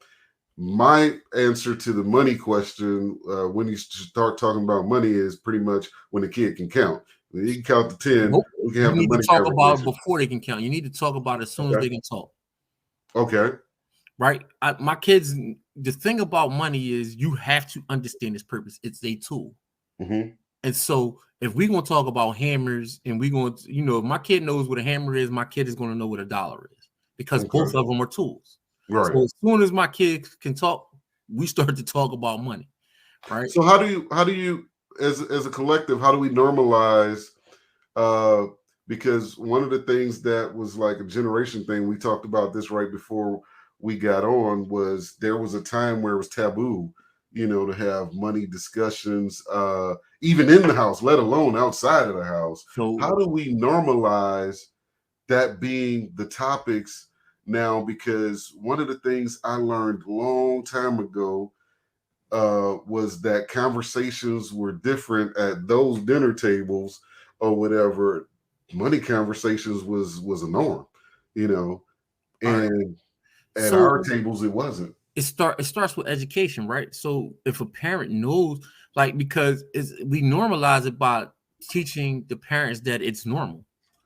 My answer to the money question, when you start talking about money, is pretty much when the kid can count. When you can count to 10, we can have you the need money to talk about conversation. it before they can count. You need to talk about it as soon as they can talk. Okay. Right? My kids, the thing about money is you have to understand its purpose. It's a tool. And so if we're going to talk about hammers and we're going to, if my kid knows what a hammer is, my kid is going to know what a dollar is, because both of them are tools. Right. So as soon as my kid can talk, we start to talk about money. Right. So how do you as a collective, how do we normalize, because one of the things that was like a generation thing, we talked about this right before we got on, was there was a time where it was taboo, to have money discussions, even in the house, let alone outside of the house. So how do we normalize that being the topics now? Because one of the things I learned a long time ago was that conversations were different at those dinner tables or whatever. Money conversations was a norm, and at our tables it wasn't. It starts with education, right? So if a parent knows, because we normalize it by teaching the parents that it's normal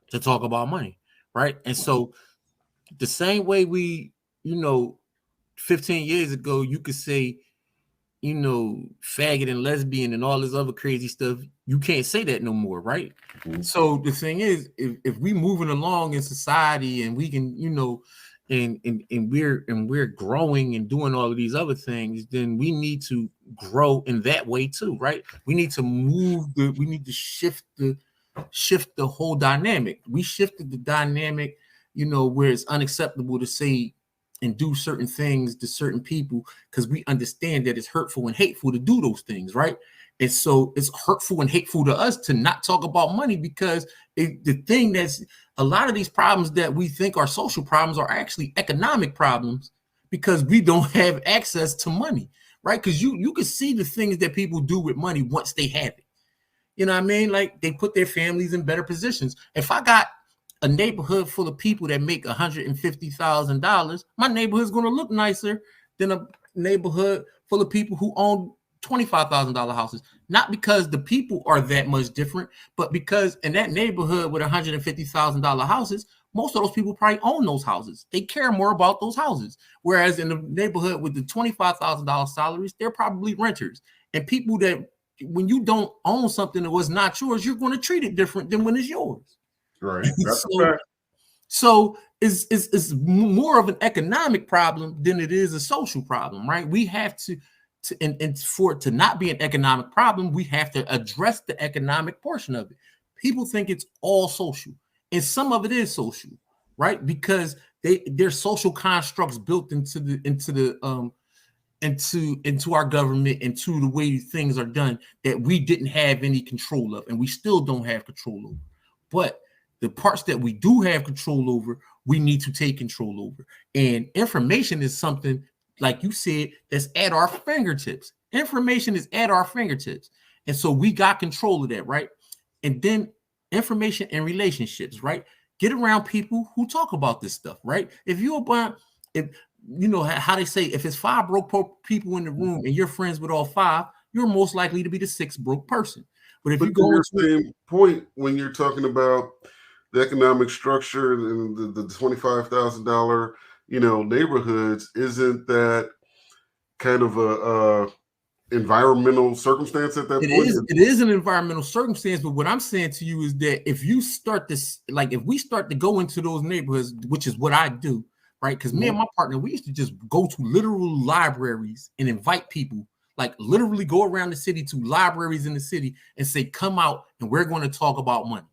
to talk about money, right? And so the same way 15 years ago, you could say, faggot and lesbian and all this other crazy stuff. You can't say that no more, right? So the thing is, if we moving along in society and we can, and we're growing and doing all of these other things, then we need to grow in that way too, right? We need to shift the whole dynamic. We shifted the dynamic, where it's unacceptable to say and do certain things to certain people, because we understand that it's hurtful and hateful to do those things, right? And so it's hurtful and hateful to us to not talk about money, because the thing that's a lot of these problems that we think are social problems are actually economic problems, because we don't have access to money, right? Because you can see the things that people do with money once they have it. You know what I mean? Like, they put their families in better positions. If I got a neighborhood full of people that make $150,000, my neighborhood is going to look nicer than a neighborhood full of people who own $25,000 houses. Not because the people are that much different, but because in that neighborhood with $150,000 houses, most of those people probably own those houses. They care more about those houses. Whereas in the neighborhood with the $25,000 salaries, they're probably renters. And people that, when you don't own something that was not yours, you're going to treat it different than when it's yours. Right. That's so it's more of an economic problem than it is a social problem, right? We have to and for it to not be an economic problem, we have to address the economic portion of it. People think it's all social, and some of it is social, right? Because there's social constructs built into our government, into the way things are done, that we didn't have any control of, and we still don't have control over. But the parts that we do have control over, we need to take control over. And information is something, like you said, that's at our fingertips. Information is at our fingertips. And so we got control of that, right? And then information and relationships, right? Get around people who talk about this stuff, right? If you're about, how they say, if it's 5 broke people in the room and you're friends with all 5, you're most likely to be the 6th broke person. But if you go to the same point, when you're talking about the economic structure and the $25,000, neighborhoods, isn't that kind of a environmental circumstance at that point? It is an environmental circumstance, but what I'm saying to you is that if you start this, like if we start to go into those neighborhoods, which is what I do, right? Because me and my partner, we used to just go to literal libraries and invite people, like literally go around the city to libraries in the city and say, come out and we're going to talk about money.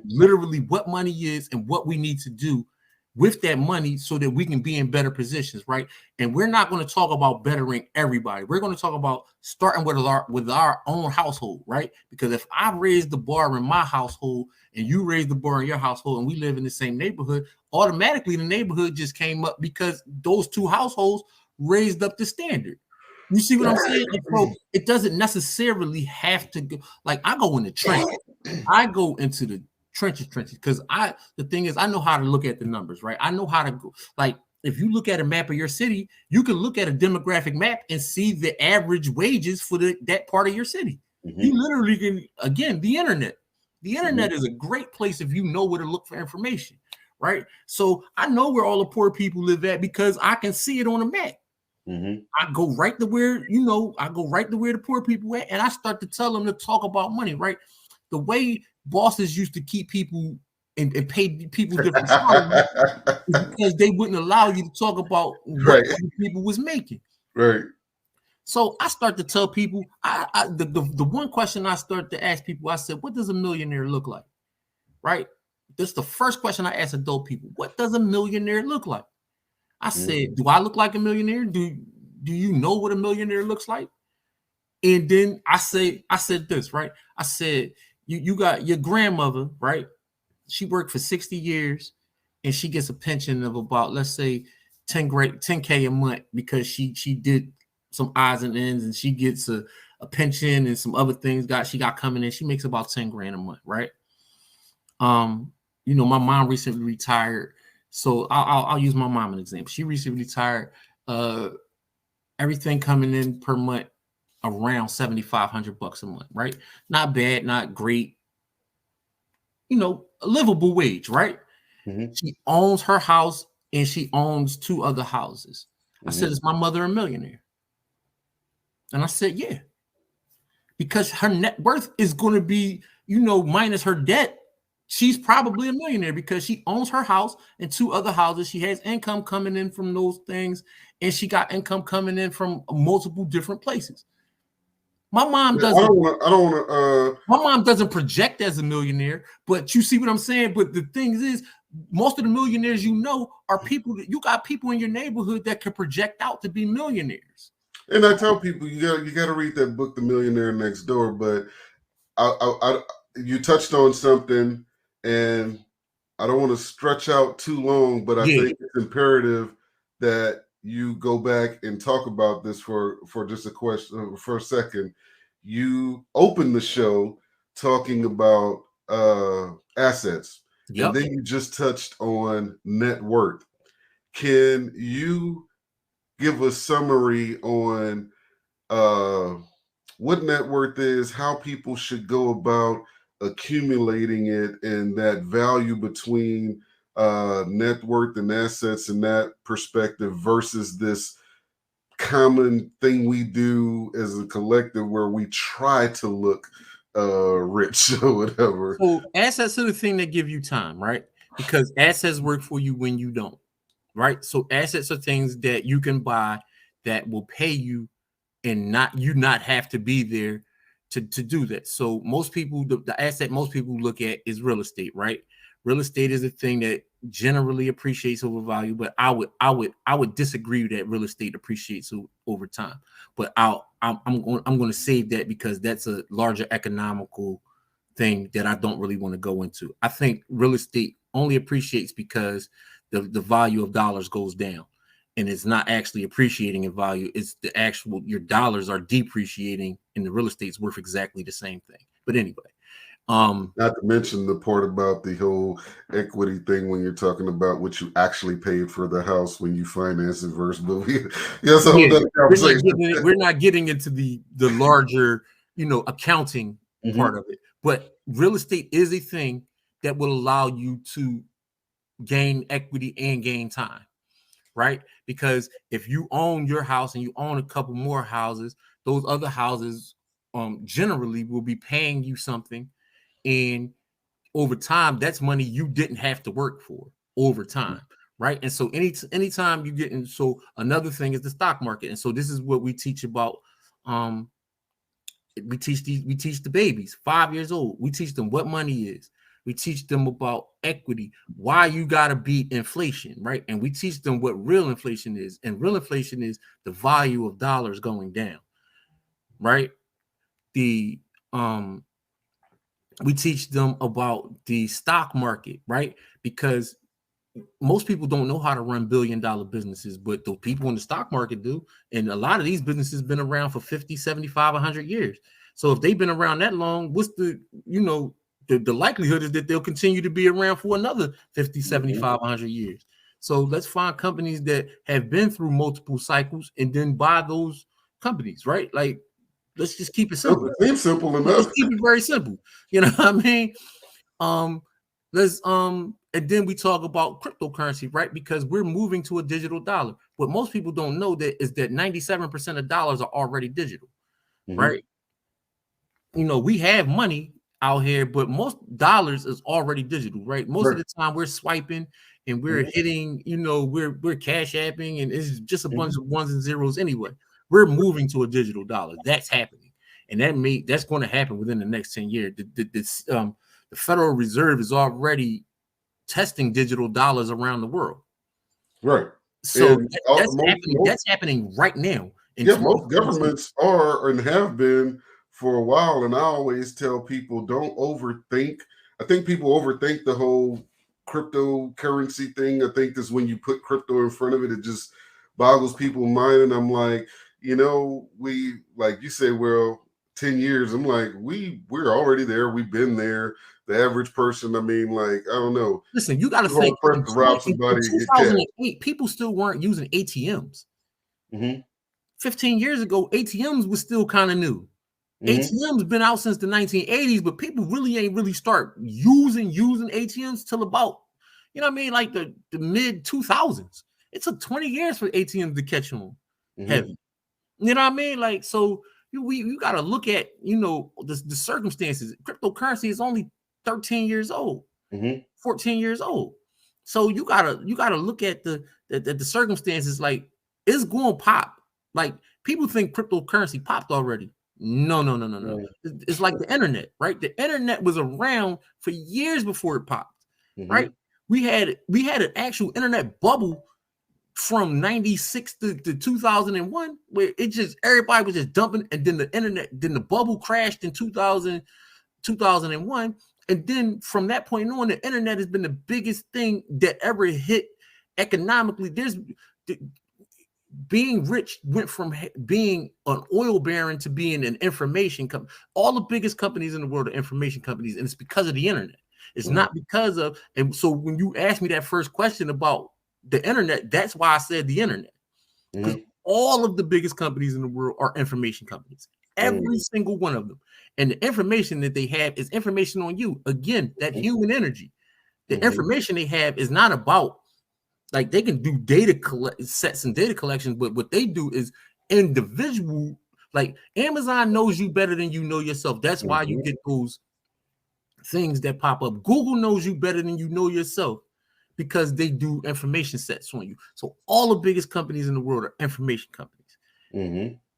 Literally what money is and what we need to do with that money so that we can be in better positions, right? And we're not going to talk about bettering everybody. We're going to talk about starting with our own household, right? Because if I raise the bar in my household and you raise the bar in your household and we live in the same neighborhood, automatically the neighborhood just came up because those two households raised up the standard. You see what I'm saying? And so it doesn't necessarily have to go, like I go in the trench. I go into the trenches because the thing is I know how to look at the numbers, right? I know how to go, like if you look at a map of your city, you can look at a demographic map and see the average wages for that part of your city. You literally can, again, the internet is a great place if you know where to look for information, right? So I know where all the poor people live at because I can see it on a map. I go right to where the poor people at, and I start to tell them to talk about money, right? The way bosses used to keep people and pay people different salaries because they wouldn't allow you to talk about what other people was making. Right. So I start to tell people, the one question I start to ask people, I said, what does a millionaire look like? Right? That's the first question I ask adult people. What does a millionaire look like? I said, do I look like a millionaire? Do you know what a millionaire looks like? And then I said this, right? I said, you got your grandmother, right? She worked for 60 years and she gets a pension of about, let's say, 10K a month because she did some odds and ends and she gets a pension and some other things she got coming in. She makes about 10 grand a month, right? My mom recently retired. So I'll use my mom as an example. She recently retired. Everything coming in per month around $7,500 a month, right? Not bad, not great. A livable wage, right? She owns her house and she owns 2 other houses. I said, is my mother a millionaire? And I said, yeah. Because her net worth is going to be, minus her debt. She's probably a millionaire because she owns her house and 2 other houses. She has income coming in from those things, and she got income coming in from multiple different places. My mom doesn't. My mom doesn't project as a millionaire, but you see what I'm saying. But the thing is, most of the millionaires are people that you got people in your neighborhood that can project out to be millionaires. And I tell people you got to read that book, The Millionaire Next Door. But you touched on something, and I don't want to stretch out too long, but I think it's imperative that you go back and talk about this for just for a second. You opened the show talking about assets, and then you just touched on net worth. Can you give a summary on what net worth is, how people should go about accumulating it, and that value between net worth and assets in that perspective versus this common thing we do as a collective where we try to look rich or whatever? So assets are the thing that give you time, right? Because assets work for you when you don't, right? So assets are things that you can buy that will pay you and not have to be there to do that. So most people, the asset most people look at is real estate, right? Real estate is a thing that generally appreciates over value, but I would disagree that real estate appreciates over time. But I'm going to save that because that's a larger economical thing that I don't really want to go into. I think real estate only appreciates because the value of dollars goes down, and it's not actually appreciating in value. It's your dollars are depreciating, and the real estate's worth exactly the same thing. But anyway. Not to mention the part about the whole equity thing when you're talking about what you actually paid for the house when you finance it versus movie. We're not getting into the larger, accounting part of it. But real estate is a thing that will allow you to gain equity and gain time, right? Because if you own your house and you own a couple more houses, those other houses generally will be paying you something, and over time, that's money you didn't have to work for over time, right? And so anytime you get in, so another thing is the stock market. And so this is what we teach about. We teach the babies 5 years old. We teach them what money is. We teach them about equity, why you got to beat inflation, right? And we teach them what real inflation is. And real inflation is the value of dollars going down, right? We teach them about the stock market, right? Because most people don't know how to run billion-dollar businesses, but the people in the stock market do. And a lot of these businesses been around for 50, 75, 100 years. So if they've been around that long, what's the likelihood is that they'll continue to be around for another 50, 75, 100 years. So let's find companies that have been through multiple cycles and then buy those companies, right? Like, let's just keep it simple. It seems simple enough. Let's keep it very simple. You know what I mean? And then we talk about cryptocurrency, right? Because we're moving to a digital dollar. What most people don't know that is that 97% of dollars are already digital, right? We have money out here, but most dollars is already digital, right? Most of the time we're swiping and we're hitting, we're cash apping, and it's just a bunch of ones and zeros anyway. We're moving to a digital dollar. That's happening. And that's going to happen within the next 10 years. The Federal Reserve is already testing digital dollars around the world. Right. So that's happening right now. Most governments are and have been for a while. And I always tell people, don't overthink. I think people overthink the whole cryptocurrency thing. I think that's when you put crypto in front of it, it just boggles people's mind. And I'm like, we, like you say, well, 10 years. I'm like, we're already there. We've been there. The average person, I mean, like, I don't know. Listen, you got to think. In 2008, people still weren't using ATMs. 15 years ago, ATMs was still kind of new. ATMs been out since the 1980s, but people really ain't really start using ATMs till about, like the mid 2000s. It took 20 years for ATMs to catch on heavy. You know what I mean? Like, so you got to look at, the circumstances. Cryptocurrency is only 13 years old, 14 years old. So you gotta look at the circumstances. Like, it's going to pop. Like, people think cryptocurrency popped already. No. It's like the internet, right? The internet was around for years before it popped, right? We had an actual internet bubble from 96 to 2001, where everybody was just dumping, and then the bubble crashed in 2001. And then from that point on, the internet has been the biggest thing that ever hit economically. Being rich went from being an oil baron to being an information company. All the biggest companies in the world are information companies, and it's because of the internet. It's not because of, and so when you asked me that first question about the internet, that's why I said the internet. Because all of the biggest companies in the world are information companies. Every single one of them. And the information that they have is information on you. Again, that human energy. The information they have is not about, like, they can do sets and data collections, but what they do is individual. Like, Amazon knows you better than you know yourself. That's why you get those things that pop up. Google knows you better than you know yourself, because they do information sets on you. So all the biggest companies in the world are information companies.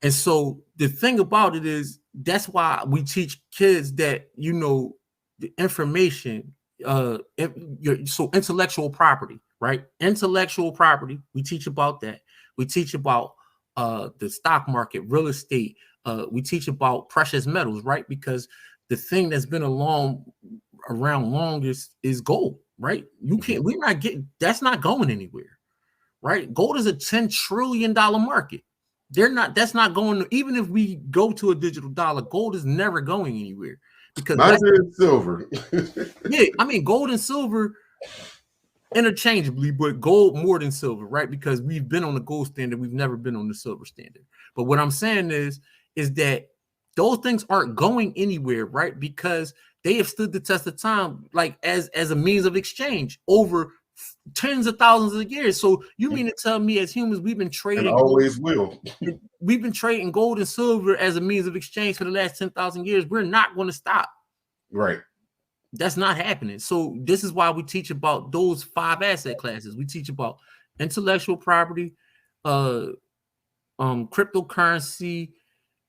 And so the thing about it is, that's why we teach kids that, the information, so intellectual property, right? Intellectual property. We teach about that. We teach about the stock market, real estate. We teach about precious metals, right? Because the thing that's been around longest is gold, right? That's not going anywhere, right? Gold is a $10 trillion market. That's not going, even if we go to a digital dollar, gold is never going anywhere, because silver. Yeah, I mean, gold and silver interchangeably, but gold more than silver, right? Because we've been on the gold standard, we've never been on the silver standard. But what I'm saying is that those things aren't going anywhere, right? Because they have stood the test of time, like as a means of exchange over tens of thousands of years. So you mean to tell me, as humans, we've been trading and always will. We've been trading gold and silver as a means of exchange for the last 10,000 years. We're not going to stop. Right. That's not happening. So this is why we teach about those 5 asset classes. We teach about intellectual property, cryptocurrency,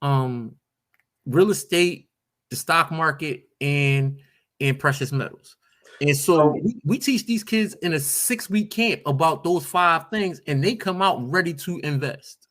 real estate, the stock market, and precious metals. And so we teach these kids in a 6-week camp about those 5 things, and they come out ready to invest.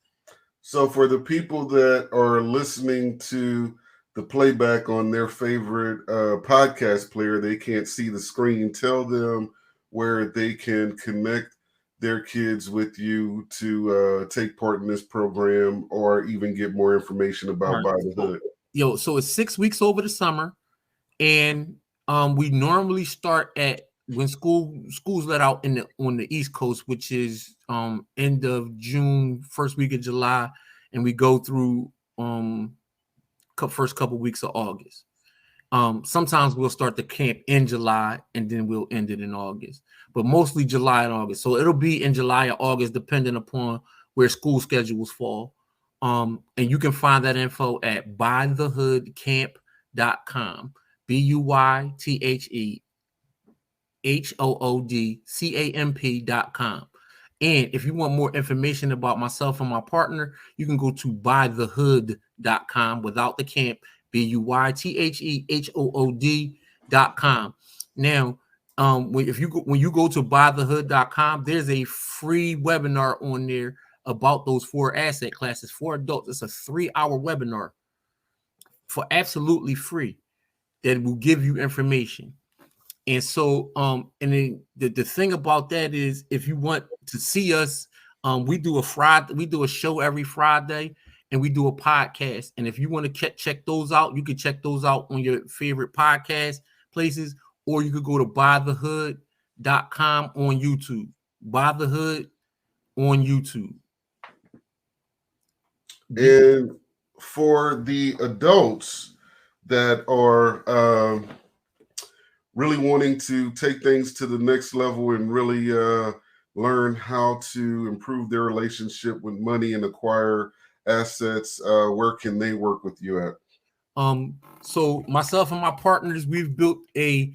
So for the people that are listening to the playback on their favorite podcast player, they can't see the screen. Tell them where they can connect their kids with you to take part in this program, or even get more information about By the Hood. So it's 6 weeks over the summer, and we normally start at when schools let out on the East Coast, which is end of June, first week of July, and we go through first couple weeks of August. Sometimes we'll start the camp in July and then we'll end it in August, but mostly July and August. So it'll be in July or August, depending upon where school schedules fall. And you can find that info at bythehoodcamp.com. BYTHEHOODCAMP.com. And if you want more information about myself and my partner, you can go to bythehood.com without the camp, BYTHEHOOD.com. Now, when you go to bythehood.com, there's a free webinar on there about those 4 asset classes for adults. It's a 3-hour webinar for absolutely free that will give you information. And so, and then the thing about that is, if you want to see us, we do a show every Friday, and we do a podcast. And if you want to check those out, you can check those out on your favorite podcast places, or you could go to bythehood.com on YouTube. By the Hood on YouTube. And for the adults that are really wanting to take things to the next level and really learn how to improve their relationship with money and acquire assets, where can they work with you at? So myself and my partners, we've built a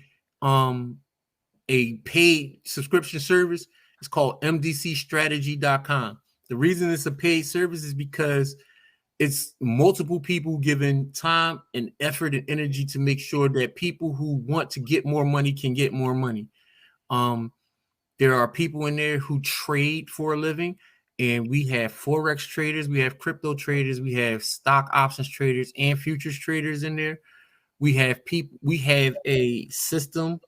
paid subscription service. It's called mdcstrategy.com. The reason it's a paid service is because it's multiple people giving time and effort and energy to make sure that people who want to get more money can get more money. There are people in there who trade for a living, and we have Forex traders, we have crypto traders, we have stock options traders and futures traders in there. We have a system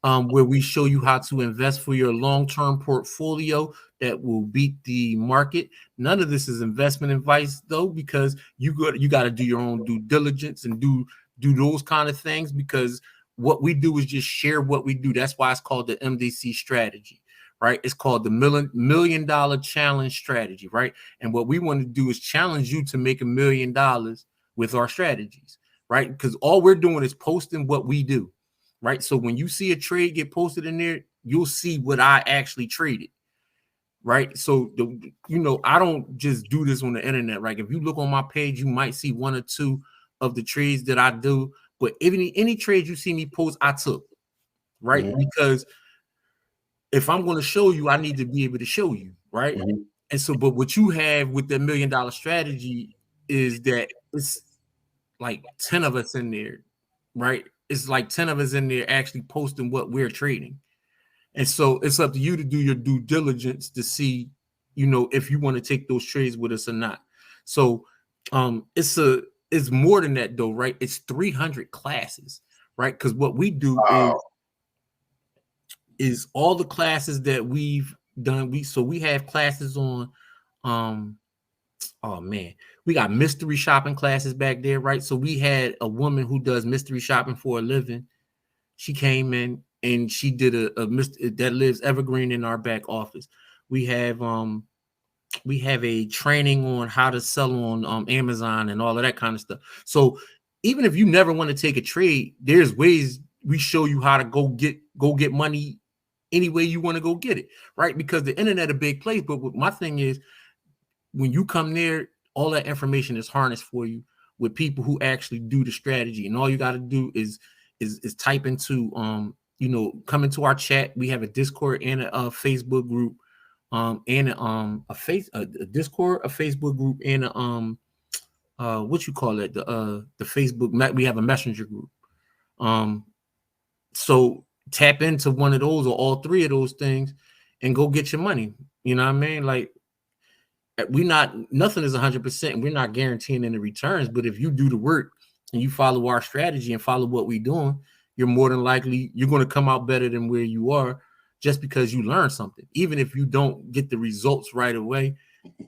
where we show you how to invest for your long-term portfolio that will beat the market. None of this is investment advice, though, because you got to do your own due diligence and do those kind of things, because what we do is just share what we do. That's why it's called the MDC strategy, right? It's called the $1 million challenge strategy, right? And what we want to do is challenge you to make $1 million with our strategies, right? Because all we're doing is posting what we do. Right. So when you see a trade get posted in there, you'll see what I actually traded. Right. So, I don't just do this on the internet. Right. If you look on my page, you might see 1 or 2 of the trades that I do. But any trade you see me post, I took. Right. Mm-hmm. Because if I'm going to show you, I need to be able to show you. Right. Mm-hmm. And so, but what you have with the $1 million strategy is that it's like 10 of us in there. Right. It's like 10 of us in there actually posting what we're trading. And so it's up to you to do your due diligence to see, if you want to take those trades with us or not. So it's more than that, though, right? It's 300 classes, right? Because what we do is all the classes that we've done. We have classes on oh man, we got mystery shopping classes back there, right? So we had a woman who does mystery shopping for a living. She came in and she did a that lives evergreen in our back office. We have a training on how to sell on Amazon and all of that kind of stuff. So even if you never want to take a trade, there's ways we show you how to go get money any way you want to go get it, right? Because the internet a big place. But my thing is, when you come there, all that information is harnessed for you with people who actually do the strategy, and all you got to do is type into come into our chat. We have a Discord and a Facebook group, and a Discord, a Facebook group, and what you call it, the Facebook. We have a messenger group. So tap into one of those or all three of those things, and go get your money. You know what I mean? Like, nothing is 100%, and we're not guaranteeing any returns. But if you do the work and you follow our strategy and follow what we're doing, you're more than likely you're going to come out better than where you are, just because you learn something. Even if you don't get the results right away,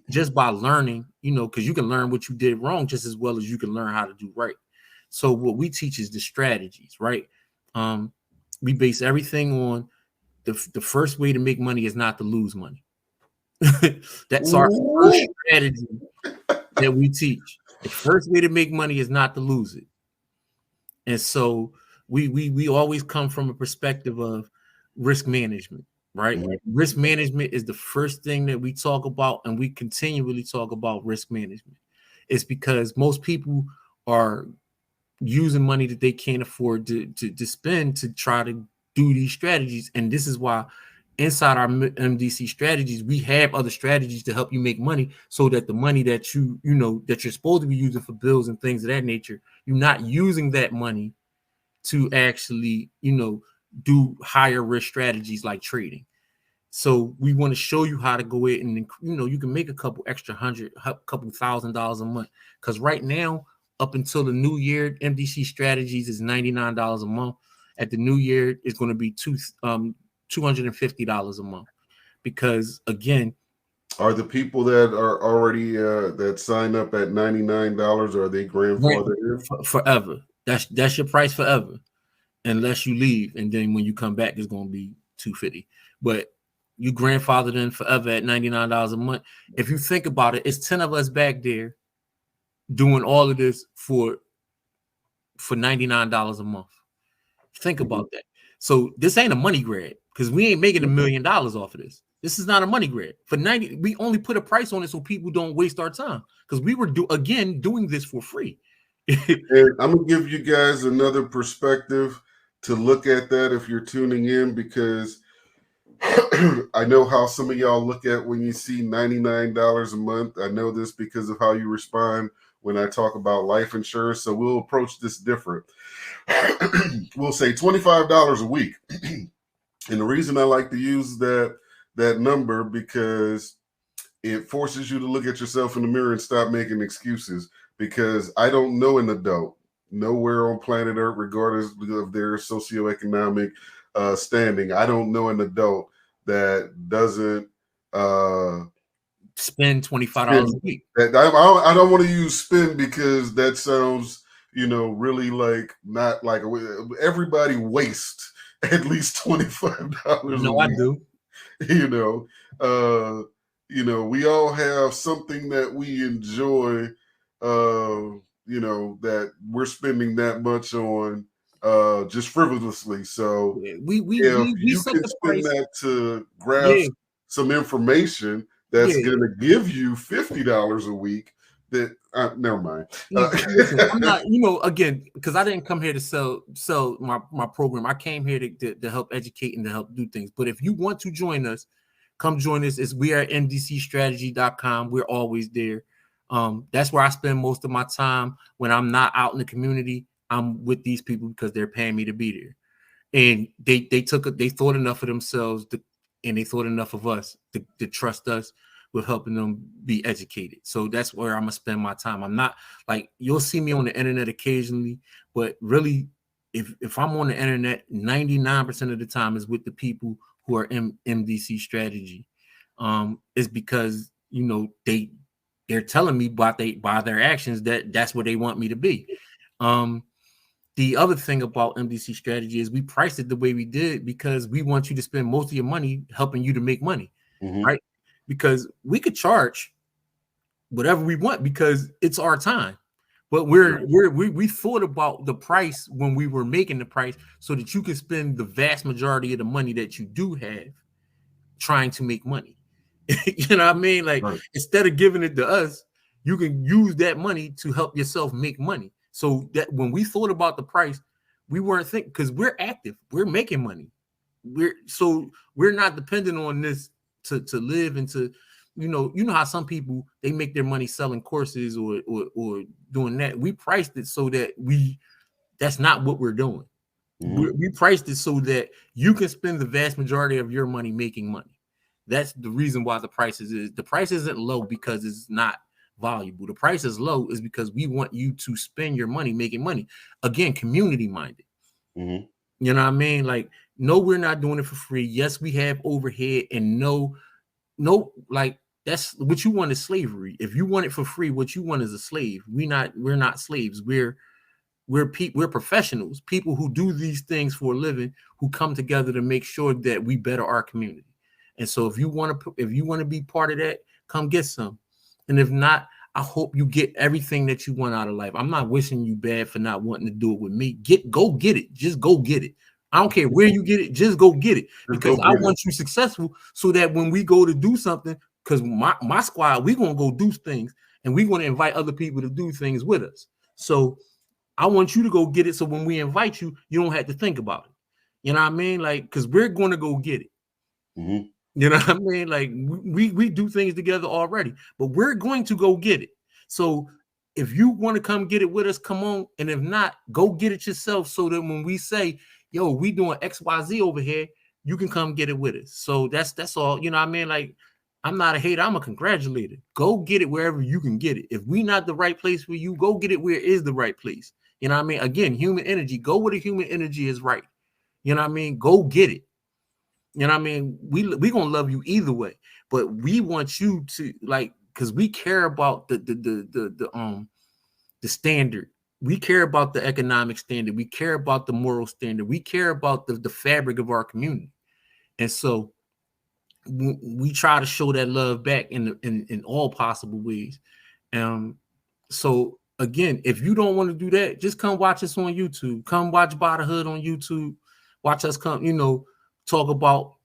just by learning, because you can learn what you did wrong just as well as you can learn how to do right. So what we teach is the strategies, right? We base everything on the first way to make money is not to lose money. That's our first strategy that we teach. The first way to make money is not to lose it. And so we always come from a perspective of risk management, right? Mm-hmm. Risk management is the first thing that we talk about, and we continually talk about risk management. It's because most people are using money that they can't afford to spend to try to do these strategies. And this is why inside our MDC strategies, we have other strategies to help you make money, so that the money that that you're supposed to be using for bills and things of that nature, you're not using that money to actually, do higher risk strategies like trading. So we want to show you how to go in and, you can make a couple $1,000s a month. Because right now, up until the new year, MDC strategies is $99 a month. At the new year, it's going to be $250 a month. Because again, are the people that are already that sign up at $99, are they grandfathered in? Forever? That's your price forever, unless you leave, and then when you come back, it's going to be $250. But you grandfathered in forever at $99 a month. If you think about it, it's 10 of us back there doing all of this for $99 a month. Think about that. So this ain't a money grab, because we ain't making $1 million off of this. This is not a money grab. For 90, we only put a price on it so people don't waste our time, because we were doing this for free. And I'm gonna give you guys another perspective to look at that if you're tuning in, because I know how some of y'all look at when you see $99 a month. I know this because of how you respond when I talk about life insurance. So we'll approach this different. We'll say $25 a week. And the reason I like to use that number, because it forces you to look at yourself in the mirror and stop making excuses. Because I don't know an adult nowhere on planet Earth, regardless of their socioeconomic standing, I don't know an adult that doesn't spend $25 a week. I don't want to use spend, because that sounds, really like not like everybody wastes at least $25. No, I do. We all have something that we enjoy, that we're spending that much on just frivolously. So we you can spend that to grab some information that's going to give you $50 a week, that never mind. Listen, I'm not, again, because I didn't come here to sell my program. I came here to help educate and to help do things. But if you want to join us, come join us. We are at mdcstrategy.com. We're always there. That's where I spend most of my time when I'm not out in the community. I'm with these people because they're paying me to be there, and they thought enough of themselves, and they thought enough of us to trust us with helping them be educated. So that's where I'm gonna spend my time. I'm not like, you'll see me on the internet occasionally, but really, if I'm on the internet, 99% of the time is with the people who are in MDC strategy. Is because they're telling me by their actions that's where they want me to be. The other thing about MDC strategy is we priced it the way we did because we want you to spend most of your money helping you to make money, right? Because we could charge whatever we want because it's our time. But we thought about the price when we were making the price so that you can spend the vast majority of the money that you do have trying to make money. You know what I mean? Like, Right. instead of giving it to us, you can use that money to help yourself make money. So that when we thought about the price, we weren't thinking, because we're active, we're making money. We're not dependent on this to live and to, you know how some people, they make their money selling courses or doing that. We priced it so that that's not what we're doing. We priced it so that you can spend the vast majority of your money making money. That's the reason why the price isn't low because it's not valuable. The price is low is because we want you to spend your money making money. Again, community minded. You know what I mean? Like, no, we're not doing it for free. Yes, we have overhead, and no, like, that's what you want is slavery. If you want it for free, what you want is a slave. We're not slaves. We're professionals, people who do these things for a living, who come together to make sure that we better our community. And so if you want to be part of that, come get some. And if not, I hope you get everything that you want out of life. I'm not wishing you bad for not wanting to do it with me. Go get it. Just go get it. I don't care where you get it. Just go get it, because I want you successful, so that when we go to do something, because my squad, we're going to go do things, and we're going to invite other people to do things with us. So I want you to go get it, so when we invite you, you don't have to think about it. You know what I mean? Like, because we're going to go get it. You know what I mean? Like, we do things together already, but we're going to go get it. So if you want to come get it with us, come on. And if not, go get it yourself, so that when we say, yo, we doing XYZ over here, you can come get it with us. So that's all. You know what I mean? Like, I'm not a hater, I'm a congratulator. Go get it wherever you can get it. If we not the right place for you, go get it where it is the right place. You know what I mean? Again, human energy. Go where the human energy is right. You know what I mean? Go get it. You know what I mean? We gonna love you either way, but we want you to, like, because we care about the standard. We care about the economic standard. We care about the moral standard. We care about the fabric of our community. And so we try to show that love back in all possible ways. So again, if you don't want to do that, just come watch us on YouTube. Come watch By the Hood on YouTube. Watch us come, talk about,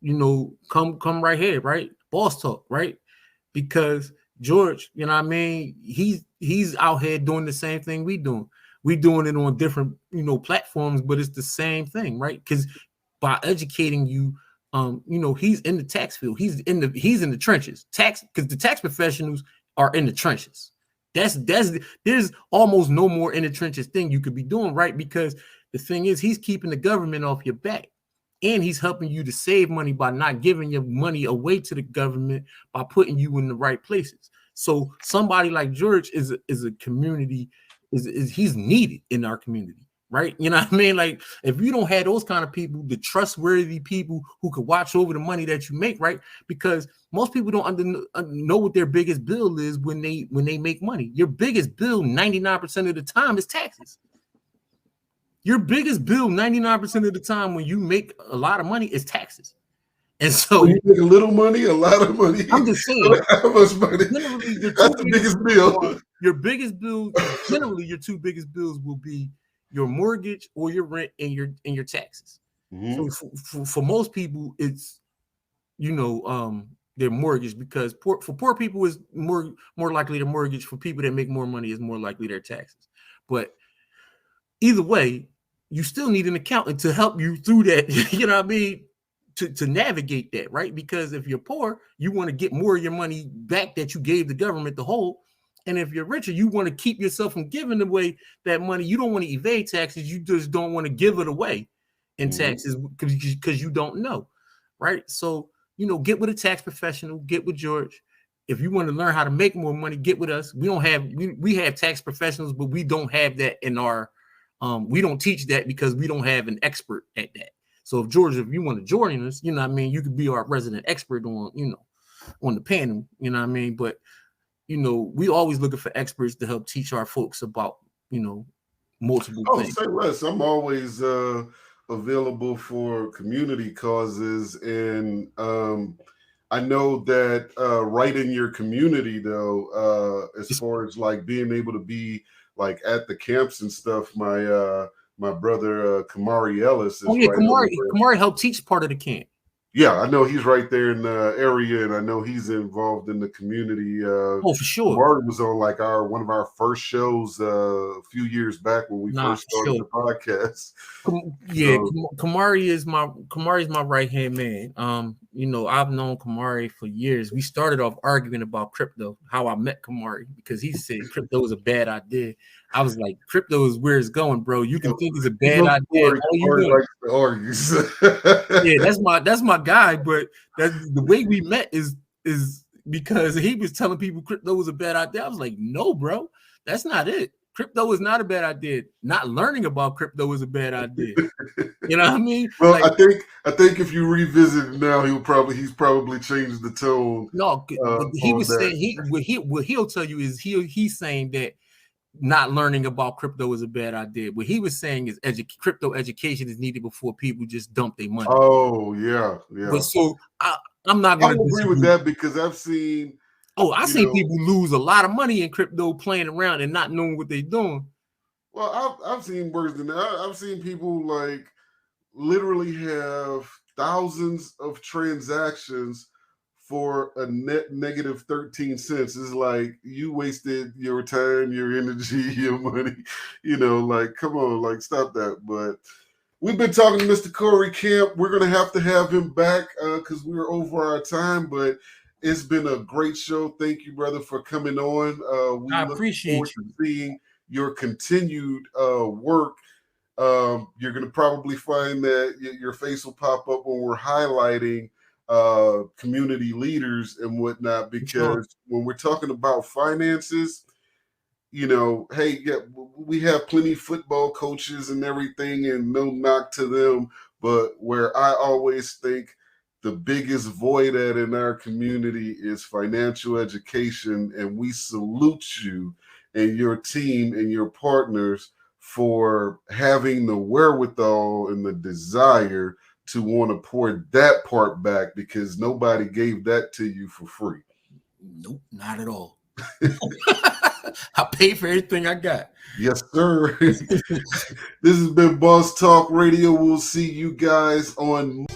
come right here, right? Boss talk, right? Because George, you know what I mean? He's out here doing the same thing we doing. We doing it on different, platforms, but it's the same thing, right? Because by educating you, he's in the tax field. He's in the trenches. Because the tax professionals are in the trenches. There's almost no more in the trenches thing you could be doing, right? Because the thing is, he's keeping the government off your back, and he's helping you to save money by not giving your money away to the government, by putting you in the right places. So somebody like George is a community, he's needed in our community, right? You know what I mean? Like, if you don't have those kind of people, the trustworthy people who could watch over the money that you make, right? Because most people don't know what their biggest bill is when they make money. Your biggest bill 99% of the time is taxes. Your biggest bill 99% of the time when you make a lot of money is taxes. And so you make a little money, a lot of money. I'm just saying, how much money? That's the biggest bill. Your biggest bill, generally, your two biggest bills will be your mortgage or your rent and your taxes. So for most people, it's their mortgage, because for poor people is more likely their mortgage. For people that make more money, is more likely their taxes. But either way, you still need an accountant to help you through that. You know what I mean? To navigate that, right? Because if you're poor, you want to get more of your money back that you gave the government to hold. And if you're richer, you want to keep yourself from giving away that money. You don't want to evade taxes. You just don't want to give it away in taxes because you don't know, right? So, get with a tax professional, get with George. If you want to learn how to make more money, get with us. We have tax professionals, but we don't have that in our, we don't teach that because we don't have an expert at that. So if George, if you want to join us, you could be our resident expert on, on the panel, you know what I mean? But, we always looking for experts to help teach our folks about, multiple things. Say less. I'm always available for community causes. And I know that right in your community, though, as far as like being able to be like at the camps and stuff. My brother Kamari Ellis is Oh yeah, right Kamari helped teach part of the camp. Yeah, I know he's right there in the area, and I know he's involved in the community. Oh, for sure. Kamari was on like one of our first shows a few years back when we first started the podcast. Kamari is my right hand man. You know, I've known Kamari for years. We started off arguing about crypto, how I met Kamari, because he said crypto was a bad idea. I was like, crypto is where it's going, bro. You can think it's a bad idea. Yeah, that's my guy. But the way we met is because he was telling people crypto was a bad idea. I was like, no, bro, that's not it. Crypto is not a bad idea. Not learning about crypto is a bad idea. You know what I mean? Well, like, I think if you revisit it now, he's probably changed the tone. No, he was saying what he'll tell you is he's saying that not learning about crypto is a bad idea. What he was saying is crypto education is needed before people just dump their money. Oh yeah. But so I'm not going to agree with that, because I've seen. I've seen people lose a lot of money in crypto playing around and not knowing what they're doing. Well, I've seen worse than that. I've seen people like literally have thousands of transactions for a net negative 13 cents. It's like you wasted your time, your energy, your money. You know, like, come on, like, stop that. But we've been talking to Mr. Corey Camp. We're going to have him back because we're over our time, but it's been a great show. Thank you, brother, for coming on. I appreciate you. Seeing your continued work. You're going to probably find that your face will pop up when we're highlighting community leaders and whatnot, because when we're talking about finances, you know, hey, yeah, we have plenty of football coaches and everything, and no knock to them, but where I always think the biggest void in our community is financial education, and we salute you and your team and your partners for having the wherewithal and the desire to want to pour that part back, because nobody gave that to you for free. Nope, not at all. I pay for everything I got. Yes, sir. This has been Boss Talk Radio. We'll see you guys on